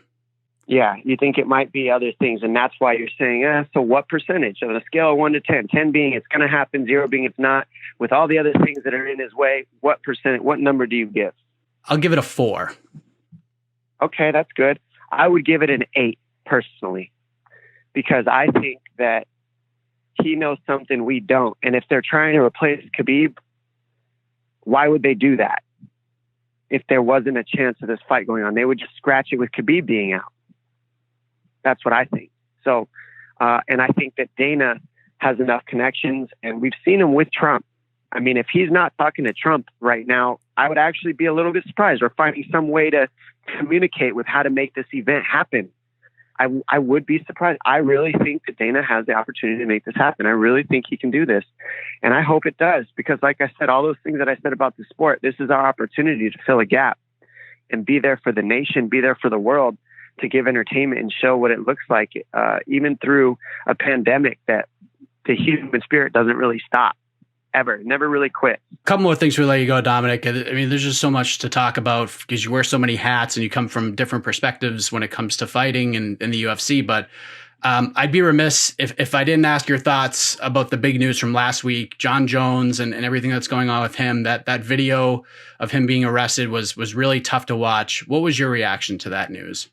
Yeah, you think it might be other things, and that's why you're saying, so what percentage? On a scale of 1 to 10, 10 being it's going to happen, 0 being it's not, with all the other things that are in his way, what number do you give? I'll give it a 4. Okay, that's good. I would give it an 8, personally, because I think that he knows something we don't, and if they're trying to replace Khabib, why would they do that? If there wasn't a chance of this fight going on, they would just scratch it with Khabib being out. That's what I think. So, and I think that Dana has enough connections, and we've seen him with Trump. I mean, if he's not talking to Trump right now, I would actually be a little bit surprised, or finding some way to communicate with how to make this event happen. I would be surprised. I really think that Dana has the opportunity to make this happen. I really think he can do this. And I hope it does, because like I said, all those things that I said about the sport, this is our opportunity to fill a gap and be there for the nation, be there for the world, to give entertainment and show what it looks like, even through a pandemic, that the human spirit doesn't really stop. Ever. Never really quit. A couple more things before we let you go, Dominic. I mean, there's just so much to talk about because you wear so many hats and you come from different perspectives when it comes to fighting and in the UFC. But I'd be remiss if I didn't ask your thoughts about the big news from last week, Jon Jones and everything that's going on with him. That video of him being arrested was really tough to watch. What was your reaction to that news?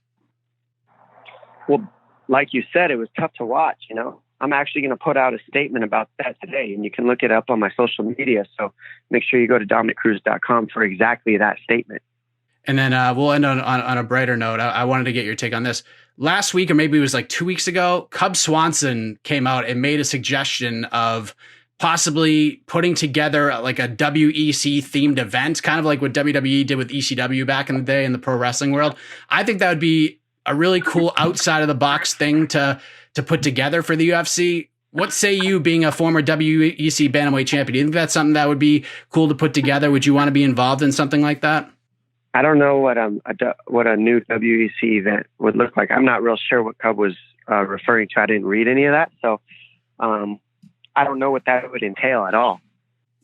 Well, like you said, it was tough to watch, you know. I'm actually going to put out a statement about that today, and you can look it up on my social media. So make sure you go to DominickCruz.com for exactly that statement. And then we'll end on a brighter note. I wanted to get your take on this. Last week, or maybe it was like 2 weeks ago, Cub Swanson came out and made a suggestion of possibly putting together like a WEC themed event, kind of like what WWE did with ECW back in the day in the pro wrestling world. I think that would be a really cool outside of the box thing to put together for the UFC. What say you, being a former WEC bantamweight champion? Do you think that's something that would be cool to put together? Would you want to be involved in something like that? I don't know what a new WEC event would look like. I'm not real sure what Cub was referring to. I didn't read any of that, so I don't know what that would entail at all.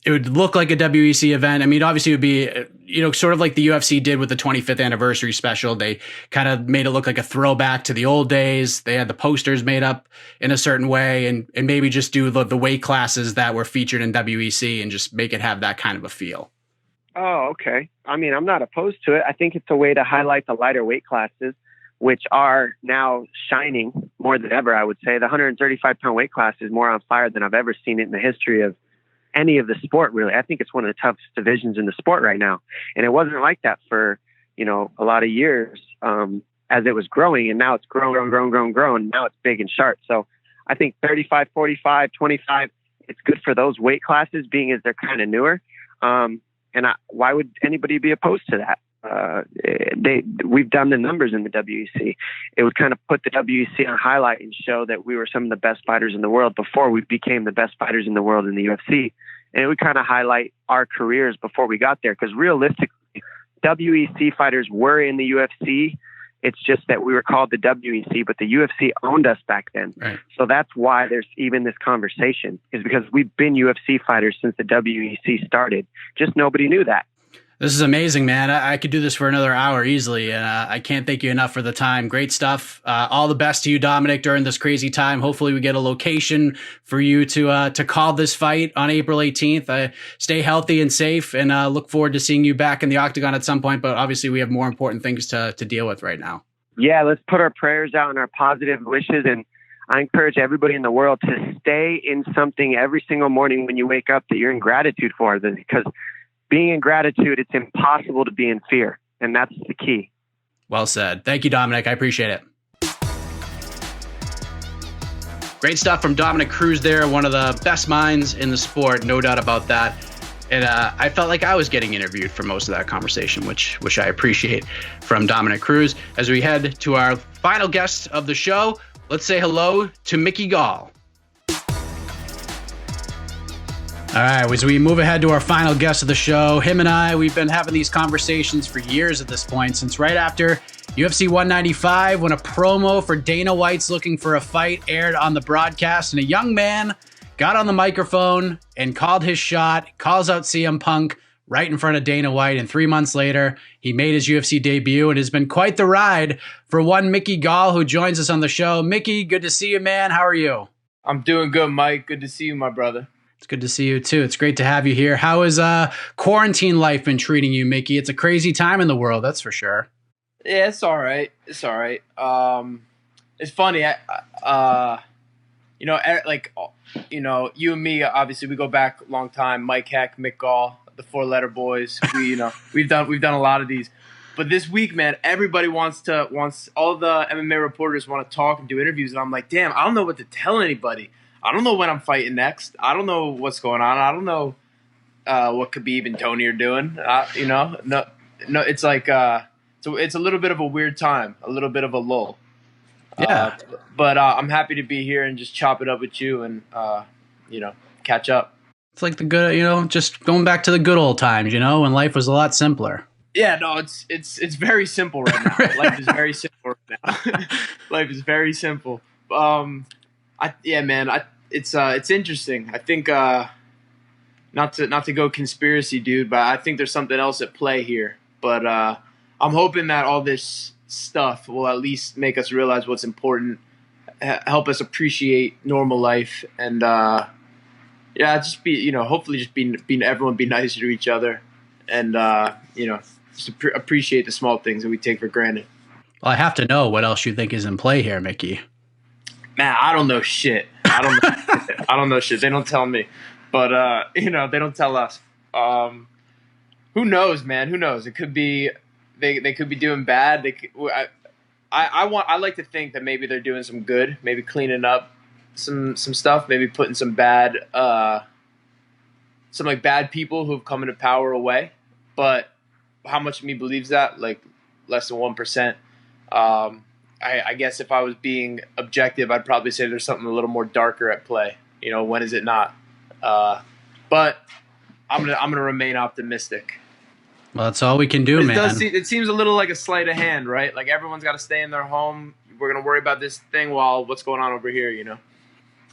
It would look like a WEC event. I mean, obviously it would be, sort of like the UFC did with the 25th anniversary special. They kind of made it look like a throwback to the old days. They had the posters made up in a certain way and maybe just do the weight classes that were featured in WEC and just make it have that kind of a feel. Oh, okay. I mean, I'm not opposed to it. I think it's a way to highlight the lighter weight classes, which are now shining more than ever, I would say. The 135-pound weight class is more on fire than I've ever seen it in the history of any of the sport, really. I think it's one of the toughest divisions in the sport right now. And it wasn't like that for, a lot of years as it was growing, and now it's grown. Now it's big and sharp. So I think 35, 45, 25, it's good for those weight classes, being as they're kind of newer. Why would anybody be opposed to that? We've done the numbers in the WEC. It would kind of put the WEC on highlight and show that we were some of the best fighters in the world before we became the best fighters in the world in the UFC. And it would kind of highlight our careers before we got there. Because realistically, WEC fighters were in the UFC. It's just that we were called the WEC, but the UFC owned us back then. Right. So that's why there's even this conversation, is because we've been UFC fighters since the WEC started. Just nobody knew that. This is amazing, man. I could do this for another hour easily. And I can't thank you enough for the time. Great stuff. All the best to you, Dominick, during this crazy time. Hopefully we get a location for you to call this fight on April 18th. Stay healthy and safe, and look forward to seeing you back in the octagon at some point. But obviously we have more important things to deal with right now. Yeah, let's put our prayers out and our positive wishes. And I encourage everybody in the world to stay in something every single morning when you wake up that you're in gratitude for, because being in gratitude, it's impossible to be in fear. And that's the key. Well said. Thank you, Dominick. I appreciate it. Great stuff from Dominick Cruz there. One of the best minds in the sport, no doubt about that. And I felt like I was getting interviewed for most of that conversation, which I appreciate from Dominick Cruz. As we head to our final guest of the show, let's say hello to Mickey Gall. All right, as we move ahead to our final guest of the show, him and I, we've been having these conversations for years at this point, since right after UFC 195, when a promo for Dana White's Looking for a Fight aired on the broadcast, and a young man got on the microphone and called his shot, calls out CM Punk right in front of Dana White, and 3 months later, he made his UFC debut, and has been quite the ride for one Mickey Gall, who joins us on the show. Mickey, good to see you, man. How are you? I'm doing good, Mike. Good to see you, my brother. It's good to see you too. It's great to have you here. How has quarantine life been treating you, Mickey? It's a crazy time in the world, that's for sure. Yeah, it's all right. It's all right. It's funny. You and me, obviously, we go back a long time. Mike Heck, Mick Gall, the Four Letter Boys. We've done a lot of these. But this week, man, everybody wants all the MMA reporters want to talk and do interviews, and I'm like, damn, I don't know what to tell anybody. I don't know when I'm fighting next. I don't know what's going on. I don't know what Khabib and Tony are doing. No, it's like so it's a little bit of a weird time, a little bit of a lull. Yeah, but I'm happy to be here and just chop it up with you and catch up. It's like the good, just going back to the good old times, when life was a lot simpler. Yeah, no, it's very simple right now. Life is very simple right now. Life is very simple. It's interesting. I think not to go conspiracy, dude, but I think there's something else at play here. But I'm hoping that all this stuff will at least make us realize what's important, help us appreciate normal life, and just be hopefully just be everyone be nicer to each other, and just appreciate the small things that we take for granted. Well, I have to know what else you think is in play here, Mickey. Man, I don't know shit. I don't know shit. They don't tell me, but they don't tell us. Who knows, man? Who knows? It could be they could be doing bad. I like to think that maybe they're doing some good, maybe cleaning up some stuff, maybe putting some bad people who've come into power away. But how much of me believes that? Like less than 1%. I guess if I was being objective, I'd probably say there's something a little more darker at play. When is it not? But I'm gonna remain optimistic. Well, that's all we can do, man. It seems a little like a sleight of hand, right? Like everyone's got to stay in their home. We're gonna worry about this thing while what's going on over here.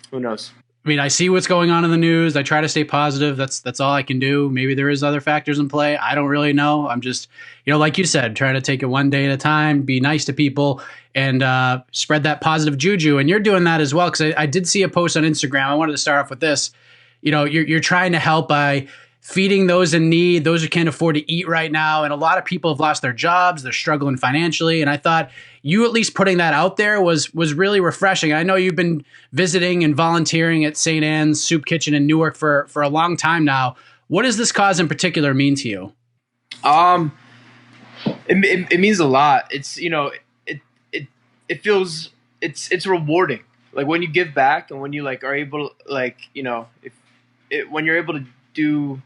Who knows? I mean, I see what's going on in the news. I try to stay positive. That's all I can do. Maybe there is other factors in play. I don't really know. I'm just, like you said, trying to take it one day at a time, be nice to people, and spread that positive juju. And you're doing that as well, because I did see a post on Instagram. I wanted to start off with this. You're trying to help by feeding those in need, those who can't afford to eat right now. And a lot of people have lost their jobs. They're struggling financially. And I thought you at least putting that out there was really refreshing. I know you've been visiting and volunteering at St. Anne's Soup Kitchen in Newark for a long time now. What does this cause in particular mean to you? It means a lot. It's, it feels it's rewarding. Like when you give back and when you like are able to, like, you know, when you're able to do,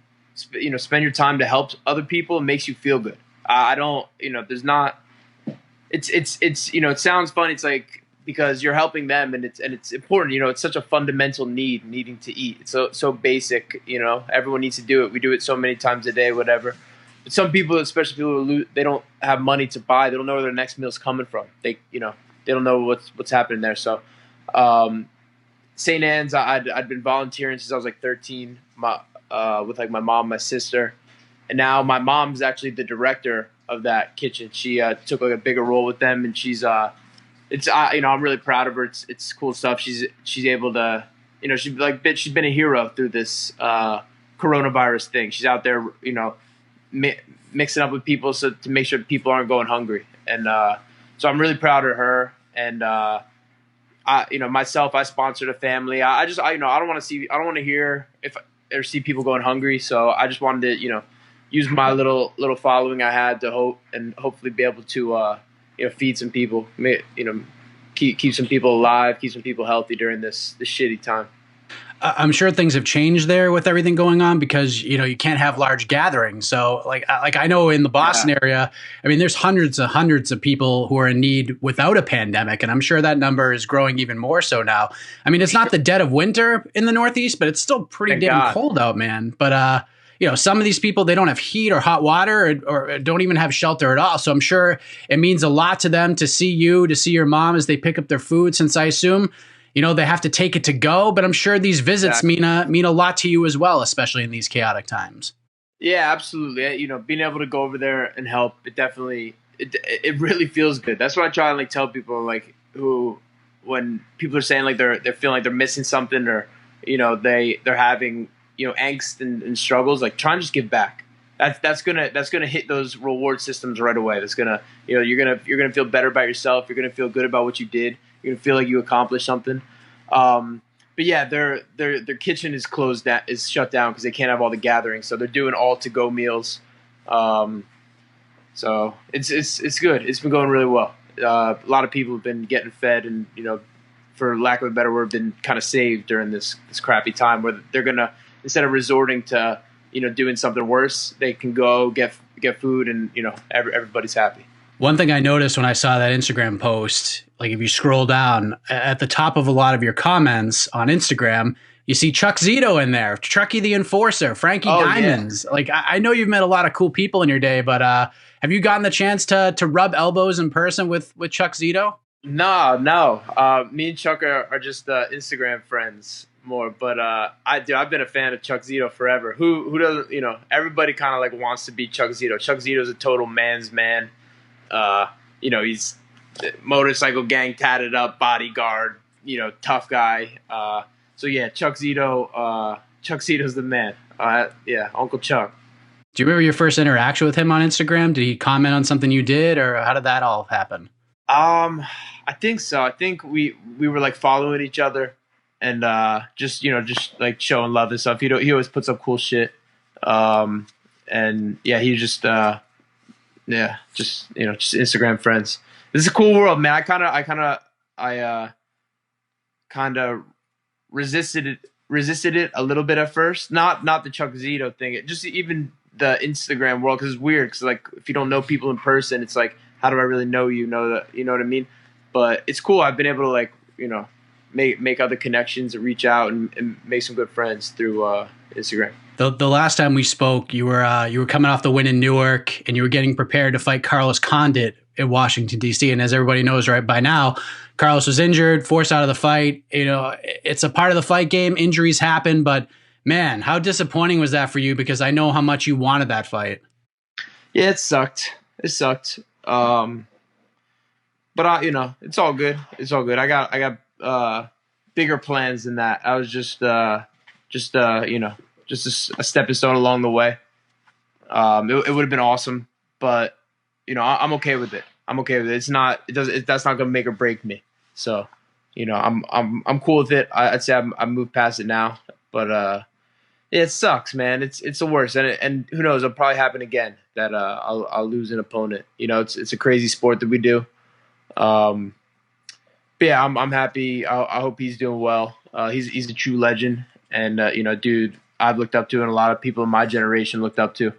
you know, spend your time to help other people, it makes you feel good. I don't, you know, there's not, it's, you know, it sounds funny. It's like, because you're helping them and it's important, you know, it's such a fundamental needing to eat. It's so basic, you know, everyone needs to do it. We do it so many times a day, whatever. But some people, especially people who they don't have money to buy, they don't know where their next meal's coming from. They, you know, they don't know what's happening there. So, St. Anne's, I'd been volunteering since I was like 13, with like my mom, my sister, and now my mom's actually the director of that kitchen. She took like a bigger role with them, and she's you know, I'm really proud of her. It's cool stuff. She's able to, you know, she's been a hero through this coronavirus thing. She's out there, you know, mixing up with people to make sure people aren't going hungry, and so I'm really proud of her. And you know, myself, I sponsored a family. You know, I don't want to hear or see people going hungry. So I just wanted to, you know, use my little following I had to hopefully be able to, you know, feed some people, you know, keep some people alive, keep some people healthy during this shitty time. I'm sure things have changed there with everything going on because, you know, you can't have large gatherings. So like I know in the Boston area, I mean, there's hundreds of people who are in need without a pandemic. And I'm sure that number is growing even more so now. I mean, it's not the dead of winter in the Northeast, but it's still pretty damn cold out, man. But, you know, some of these people, they don't have heat or hot water or don't even have shelter at all. So I'm sure it means a lot to them to see you, to see your mom as they pick up their food, since I assume, you know, they have to take it to go, but I'm sure these visits mean a lot to you as well, especially in these chaotic times. Yeah, absolutely. You know, being able to go over there and help, it definitely, it really feels good. That's what I try and like tell people, like, who, when people are saying like they're feeling like they're missing something, or, you know, they're having, you know, angst and struggles, like try and just give back. That's gonna hit those reward systems right away. That's gonna, you know, you're gonna feel better about yourself. You're gonna feel good about what you did. You're gonna feel like you accomplished something. But yeah, their kitchen is shut down because they can't have all the gatherings. So they're doing all to go meals. So it's good. It's been going really well. A lot of people have been getting fed, and, you know, for lack of a better word, been kind of saved during this crappy time, where they're gonna, instead of resorting to, you know, doing something worse, they can go get food, and, you know, everybody's happy. One thing I noticed when I saw that Instagram post, like if you scroll down at the top of a lot of your comments on Instagram, you see Chuck Zito in there, Trucky the Enforcer, Frankie Diamonds. Yeah. Like I know you've met a lot of cool people in your day, but have you gotten the chance to rub elbows in person with Chuck Zito? No. Me and Chuck are just Instagram friends more, but I've been a fan of Chuck Zito forever. Who doesn't, you know, everybody kind of like wants to be Chuck Zito. Chuck Zito's a total man's man. You know, he's motorcycle gang tatted up, bodyguard, you know, tough guy. So yeah, Chuck Zito's the man. Yeah, Uncle Chuck. Do you remember your first interaction with him on Instagram? Did he comment on something you did, or how did that all happen? I think so. I think we were like following each other, and just like showing love and stuff. He always puts up cool shit. And yeah, he just just Instagram friends. This is a cool world, man. I kind of resisted it a little bit at first. Not the Chuck Zito thing. Just even the Instagram world, because it's weird. Because like if you don't know people in person, it's like, how do I really know you? You know what I mean? But it's cool. I've been able to, like, you know, make other connections and reach out and make some good friends through Instagram. The last time we spoke, you were coming off the win in Newark, and you were getting prepared to fight Carlos Condit in Washington, D.C. And as everybody knows right by now, Carlos was injured, forced out of the fight. You know, it's a part of the fight game. Injuries happen, but man, how disappointing was that for you? Because I know how much you wanted that fight. Yeah, it sucked. But you know, it's all good. I got bigger plans than that. I was just a stepping stone along the way. It would have been awesome, but you know, I'm okay with it. That's not gonna make or break me. So, you know, I'm cool with it. I'd say I moved past it now, but yeah, it sucks, man. It's the worst, and who knows? It'll probably happen again that I'll lose an opponent. You know, it's a crazy sport that we do. but yeah, I'm happy. I hope he's doing well. He's a true legend, and dude, I've looked up to, and a lot of people in my generation looked up to.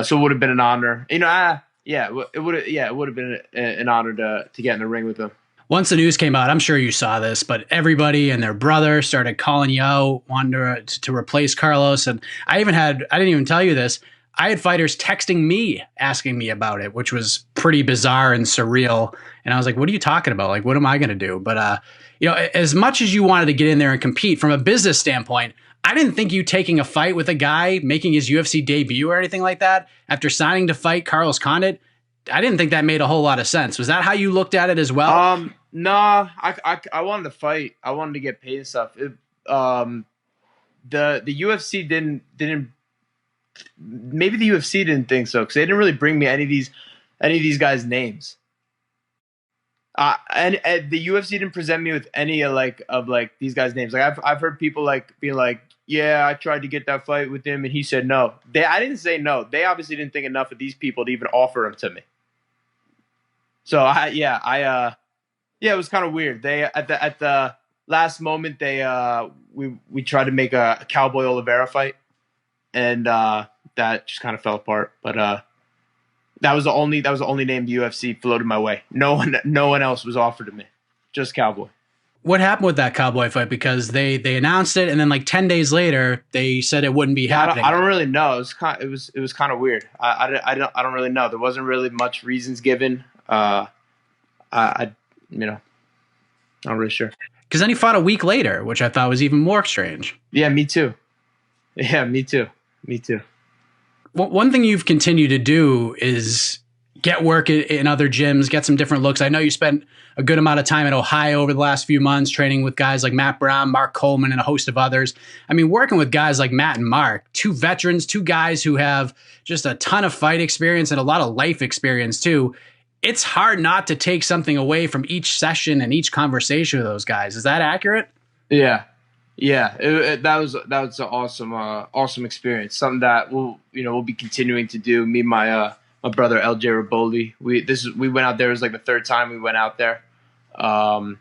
So it would have been an honor. It would have been an honor to get in the ring with him. Once the news came out, I'm sure you saw this, but everybody and their brother started calling you out, wanting to replace Carlos. And I didn't even tell you this. I had fighters texting me, asking me about it, which was pretty bizarre and surreal. And I was like, what are you talking about? Like, what am I going to do? But, as much as you wanted to get in there and compete from a business standpoint, I didn't think you taking a fight with a guy making his UFC debut or anything like that after signing to fight Carlos Condit, I didn't think that made a whole lot of sense. Was that how you looked at it as well? No, I wanted to fight. I wanted to get paid and stuff. The UFC didn't. Maybe the UFC didn't think so because they didn't really bring me any of these guys' names. And the UFC didn't present me with any of these guys' names. Like I've heard people being like, yeah, I tried to get that fight with him and he said no. I didn't say no. They obviously didn't think enough of these people to even offer him to me. So it was kind of weird. They at the last moment we tried to make a Cowboy Oliveira fight, and that just kind of fell apart. But that was the only name the UFC floated my way. No one else was offered to me, just Cowboy. What happened with that Cowboy fight? Because they announced it, and then 10 days later they said it wouldn't be happening. I don't really know. It was kind of weird. I don't really know. There wasn't really much reasons given. I'm not really sure. Because then he fought a week later, which I thought was even more strange. Yeah, me too. Well, one thing you've continued to do is get work in other gyms, get some different looks. I know you spent a good amount of time in Ohio over the last few months training with guys like Matt Brown, Mark Coleman, and a host of others. I mean, working with guys like Matt and Mark, two veterans, two guys who have just a ton of fight experience and a lot of life experience too. It's hard not to take something away from each session and each conversation with those guys. Is that accurate? Yeah. That was an awesome experience. Something that we'll be continuing to do. Me and my brother LJ Raboli. We went out there. It was the third time we went out there. And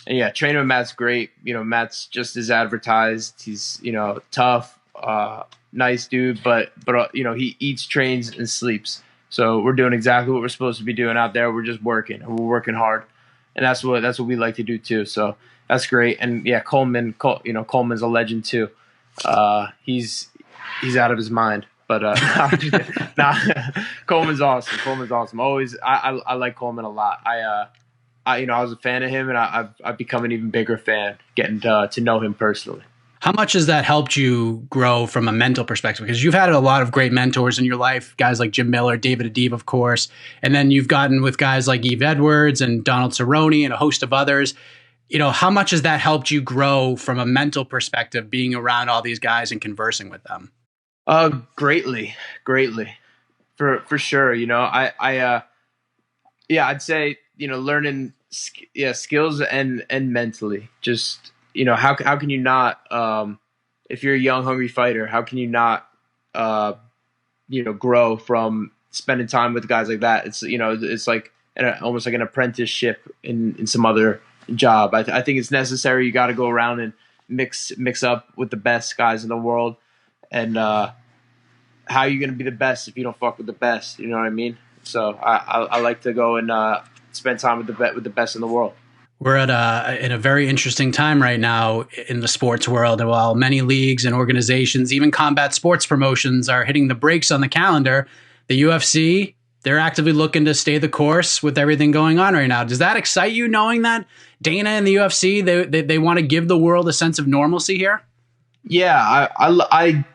yeah, training with Matt's great. Matt's just as advertised. He's tough, nice dude, but he eats, trains, and sleeps. So we're doing exactly what we're supposed to be doing out there. We're just working, and we're working hard, and that's what we like to do too. So that's great. And yeah, Coleman's a legend too. He's out of his mind, but Coleman's awesome. Always, I like Coleman a lot. I was a fan of him, and I've become an even bigger fan, getting to know him personally. How much has that helped you grow from a mental perspective? Because you've had a lot of great mentors in your life, guys like Jim Miller, David Adib, of course. And then you've gotten with guys like Yves Edwards and Donald Cerrone and a host of others. How much has that helped you grow from a mental perspective, being around all these guys and conversing with them? Greatly. For sure. I'd say, learning skills and mentally, just, how can you not, if you're a young, hungry fighter, how can you not, grow from spending time with guys like that? It's, it's almost like an apprenticeship in some other job. I think it's necessary. You got to go around and mix up with the best guys in the world. And how are you going to be the best if you don't fuck with the best? You know what I mean? So I like to go and spend time with the best in the world. We're in a very interesting time right now in the sports world. And while many leagues and organizations, even combat sports promotions, are hitting the brakes on the calendar, the UFC, they're actively looking to stay the course with everything going on right now. Does that excite you, knowing that Dana and the UFC, they want to give the world a sense of normalcy here? Yeah, I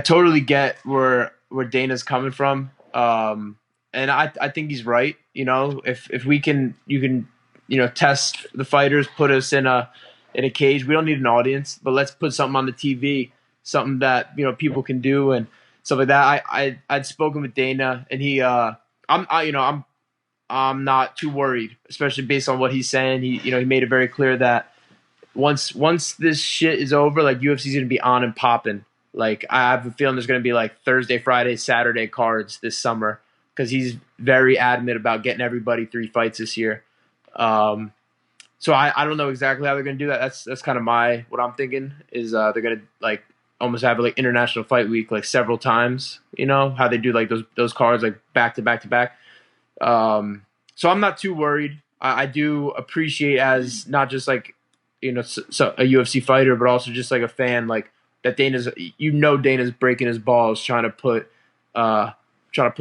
totally get where Dana's coming from. And I think he's right. If you can test the fighters, put us in a cage. We don't need an audience, but let's put something on the TV, something that people can do and stuff like that. I'd spoken with Dana, and he I'm not too worried, especially based on what he's saying. He made it very clear that once this shit is over, UFC's gonna be on and popping. I have a feeling there's gonna be Thursday, Friday, Saturday cards this summer, because he's very adamant about getting everybody 3 fights this year. So I don't know exactly how they're gonna do that. That's kind of what I'm thinking is they're gonna like almost have like International Fight Week like several times. You know how they do like those cards like back to back to back. So I'm not too worried. I do appreciate as not just like so a UFC fighter, but also just like a fan, like that Dana's breaking his balls trying to put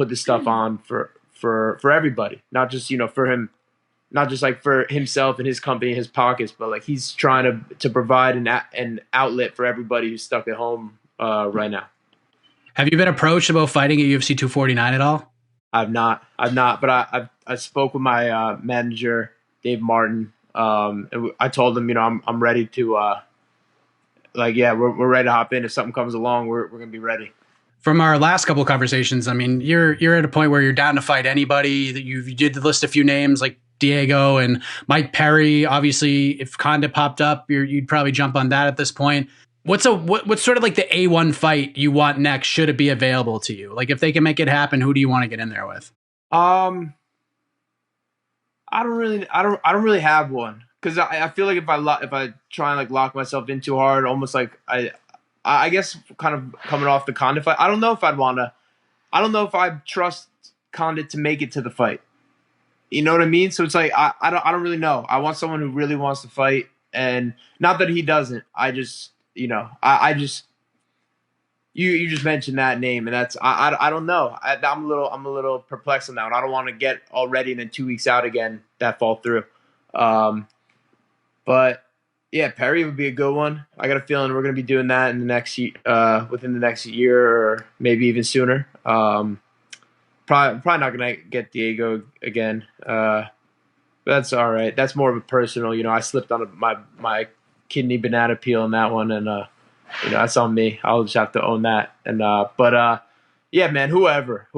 this stuff on for everybody, not just for him. Not just like for himself and his company, his pockets, but like he's trying to provide an outlet for everybody who's stuck at home right now. Have you been approached about fighting at UFC 249 at all? I've not, but I spoke with my manager, Dave Martin. And I told him, I'm ready to we're ready to hop in. If something comes along, we're gonna be ready. From our last couple of conversations, I mean, you're at a point where you're down to fight anybody. That you did list a few names like Diego and Mike Perry. Obviously, if Condit popped up, you'd probably jump on that at this point. What's sort of like the A1 fight you want next? Should it be available to you? Like if they can make it happen, who do you want to get in there with? I don't really have one because I feel like if I try and like lock myself in too hard, almost like I guess kind of coming off the Condit fight, I don't know if I'd trust Condit to make it to the fight. You know what I mean? So it's like I don't really know. I want someone who really wants to fight, and not that he doesn't. I just you just mentioned that name, and that's I don't know. I'm a little perplexed on that one. I don't want to get all ready and then 2 weeks out again that fall through. But yeah, Perry would be a good one. I got a feeling we're gonna be doing that in the next within the next year or maybe even sooner. Probably not gonna get Diego again. But that's all right. That's more of a personal. I slipped on my kidney banana peel in that one, and that's on me. I'll just have to own that. And yeah, man, whoever.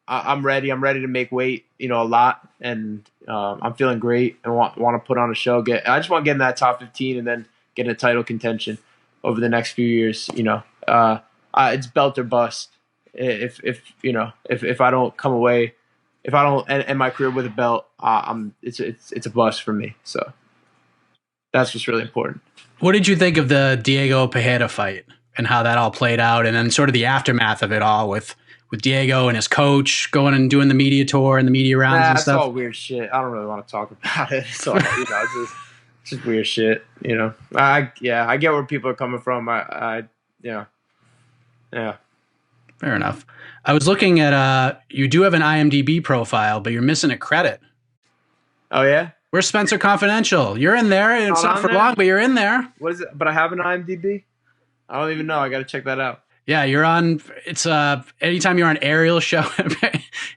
I'm ready. I'm ready to make weight. A lot, and I'm feeling great and want to put on a show. I just want to get in that top 15 and then get in a title contention over the next few years. It's belt or bust. If I don't come away, if I don't end my career with a belt, it's a bust for me. So that's what's really important. What did you think of the Diego Pereira fight and how that all played out, and then sort of the aftermath of it all with Diego and his coach going and doing the media tour and the media rounds and stuff? That's all weird shit. I don't really want to talk about it. So it's just weird shit. I get where people are coming from. Yeah. Fair enough. I was looking at you do have an IMDb profile, but you're missing a credit. Oh yeah? Where's Spencer Confidential? You're in there. It's not for long, but you're in there. What is it? But I have an IMDb? I don't even know. I got to check that out. Yeah, you're on. It's anytime you're on Ariel's show,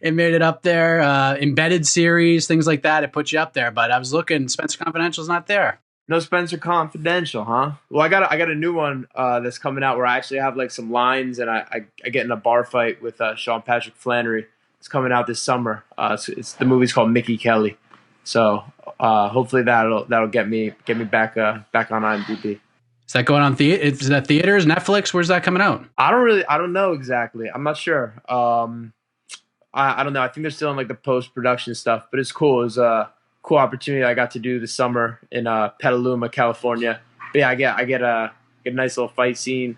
it made it up there. Embedded series, things like that, it put you up there. But I was looking, Spencer Confidential's not there. No Spencer Confidential, huh? Well, I got a new one that's coming out where I actually have like some lines, and I get in a bar fight with Sean Patrick Flannery. It's coming out this summer. It's the movie's called Mickey Kelly. So hopefully that'll get me back on IMDb. Is that going on is that theaters, Netflix? Where's that coming out? I don't know exactly. I'm not sure. I don't know. I think they're still in like the post-production stuff, but it's cool. It was a cool opportunity I got to do this summer in Petaluma, California. But yeah, I get a nice little fight scene.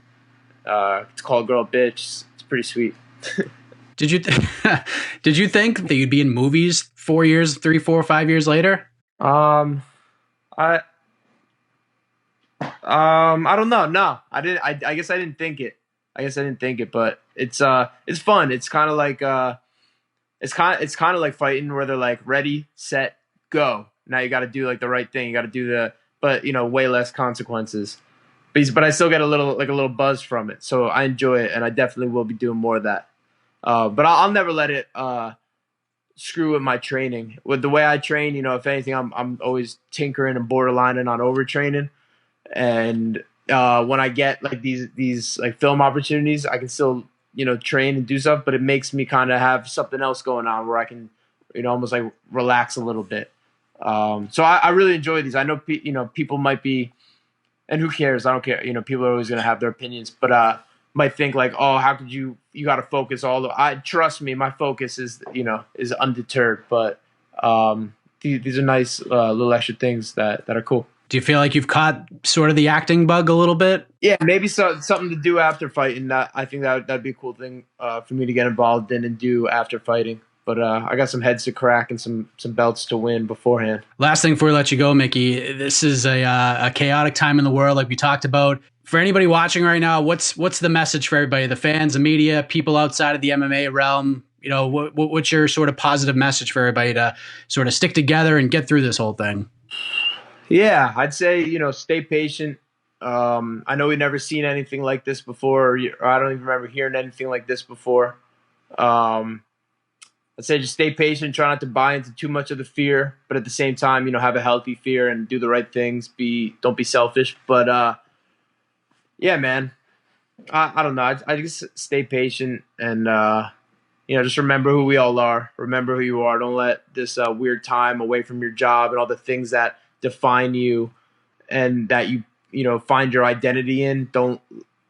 It's called Girl Bitch. It's pretty sweet. Did you think that you'd be in movies 4 years, 3, 4, 5 years later? I don't know. No, I didn't. I guess I didn't think it. But it's fun. It's kind of like fighting where they're like ready, set, go. Now you got to do like the right thing. You got to do but way less consequences. But I still get a little buzz from it. So I enjoy it, and I definitely will be doing more of that. But I'll never let it screw with my training. With the way I train, if anything, I'm always tinkering and borderlining on overtraining. And when I get like these like film opportunities, I can still train and do stuff, but it makes me kind of have something else going on where I can almost like relax a little bit. So I really enjoy these. I know people might be, and who cares? I don't care. People are always going to have their opinions, but might think like, oh, how could you got to focus trust me, my focus is undeterred, but these are nice little extra things that are cool. Do you feel like you've caught sort of the acting bug a little bit? Yeah, maybe something to do after fighting. I think that'd be a cool thing for me to get involved in and do after fighting. But I got some heads to crack and some belts to win beforehand. Last thing before we let you go, Mickey, this is a chaotic time in the world, like we talked about. For anybody watching right now, what's the message for everybody, the fans, the media, people outside of the MMA realm? You know, what's your sort of positive message for everybody to sort of stick together and get through this whole thing? Yeah, I'd say, stay patient. I know we've never seen anything like this before, or I don't even remember hearing anything like this before. I'd say just stay patient, try not to buy into too much of the fear, but at the same time, have a healthy fear and do the right things. Don't be selfish. But yeah, man, I don't know. I just stay patient and just remember who we all are. Remember who you are. Don't let this weird time away from your job and all the things that define you and that you find your identity in. Don't,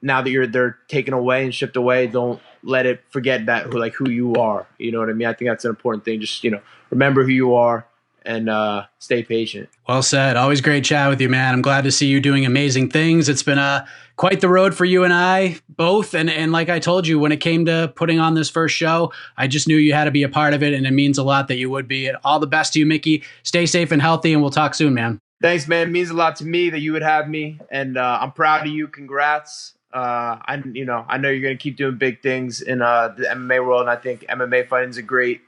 now that they're taken away and shipped away, don't let it forget that who you are. You know what I mean? I think that's an important thing. Just remember who you are and stay patient. Well said. Always great chat with you, man. I'm glad to see you doing amazing things. It's been quite the road for you and I both. And like I told you, when it came to putting on this first show, I just knew you had to be a part of it. And it means a lot that you would be. All the best to you, Mickey. Stay safe and healthy, and we'll talk soon, man. Thanks, man. It means a lot to me that you would have me. And I'm proud of you. Congrats. I know you're going to keep doing big things in the MMA world. And I think MMA fighting is a great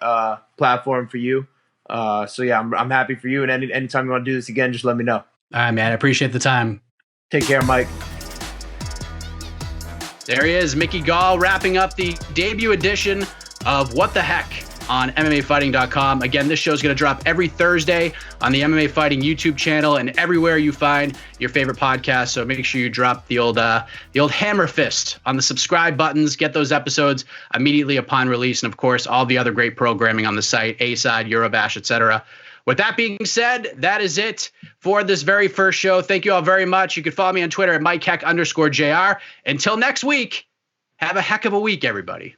platform for you. So yeah, I'm happy for you. And anytime you want to do this again, just let me know. All right, man. I appreciate the time. Take care, Mike. There he is, Mickey Gall, wrapping up the debut edition of What the Heck on MMAfighting.com. Again, this show is going to drop every Thursday on the MMA Fighting YouTube channel and everywhere you find your favorite podcast. So make sure you drop the old hammer fist on the subscribe buttons. Get those episodes immediately upon release, and of course, all the other great programming on the site, A-Side, Eurobash, etc. With that being said, that is it for this very first show. Thank you all very much. You can follow me on Twitter at MikeHeck_JR. Until next week, have a heck of a week, everybody.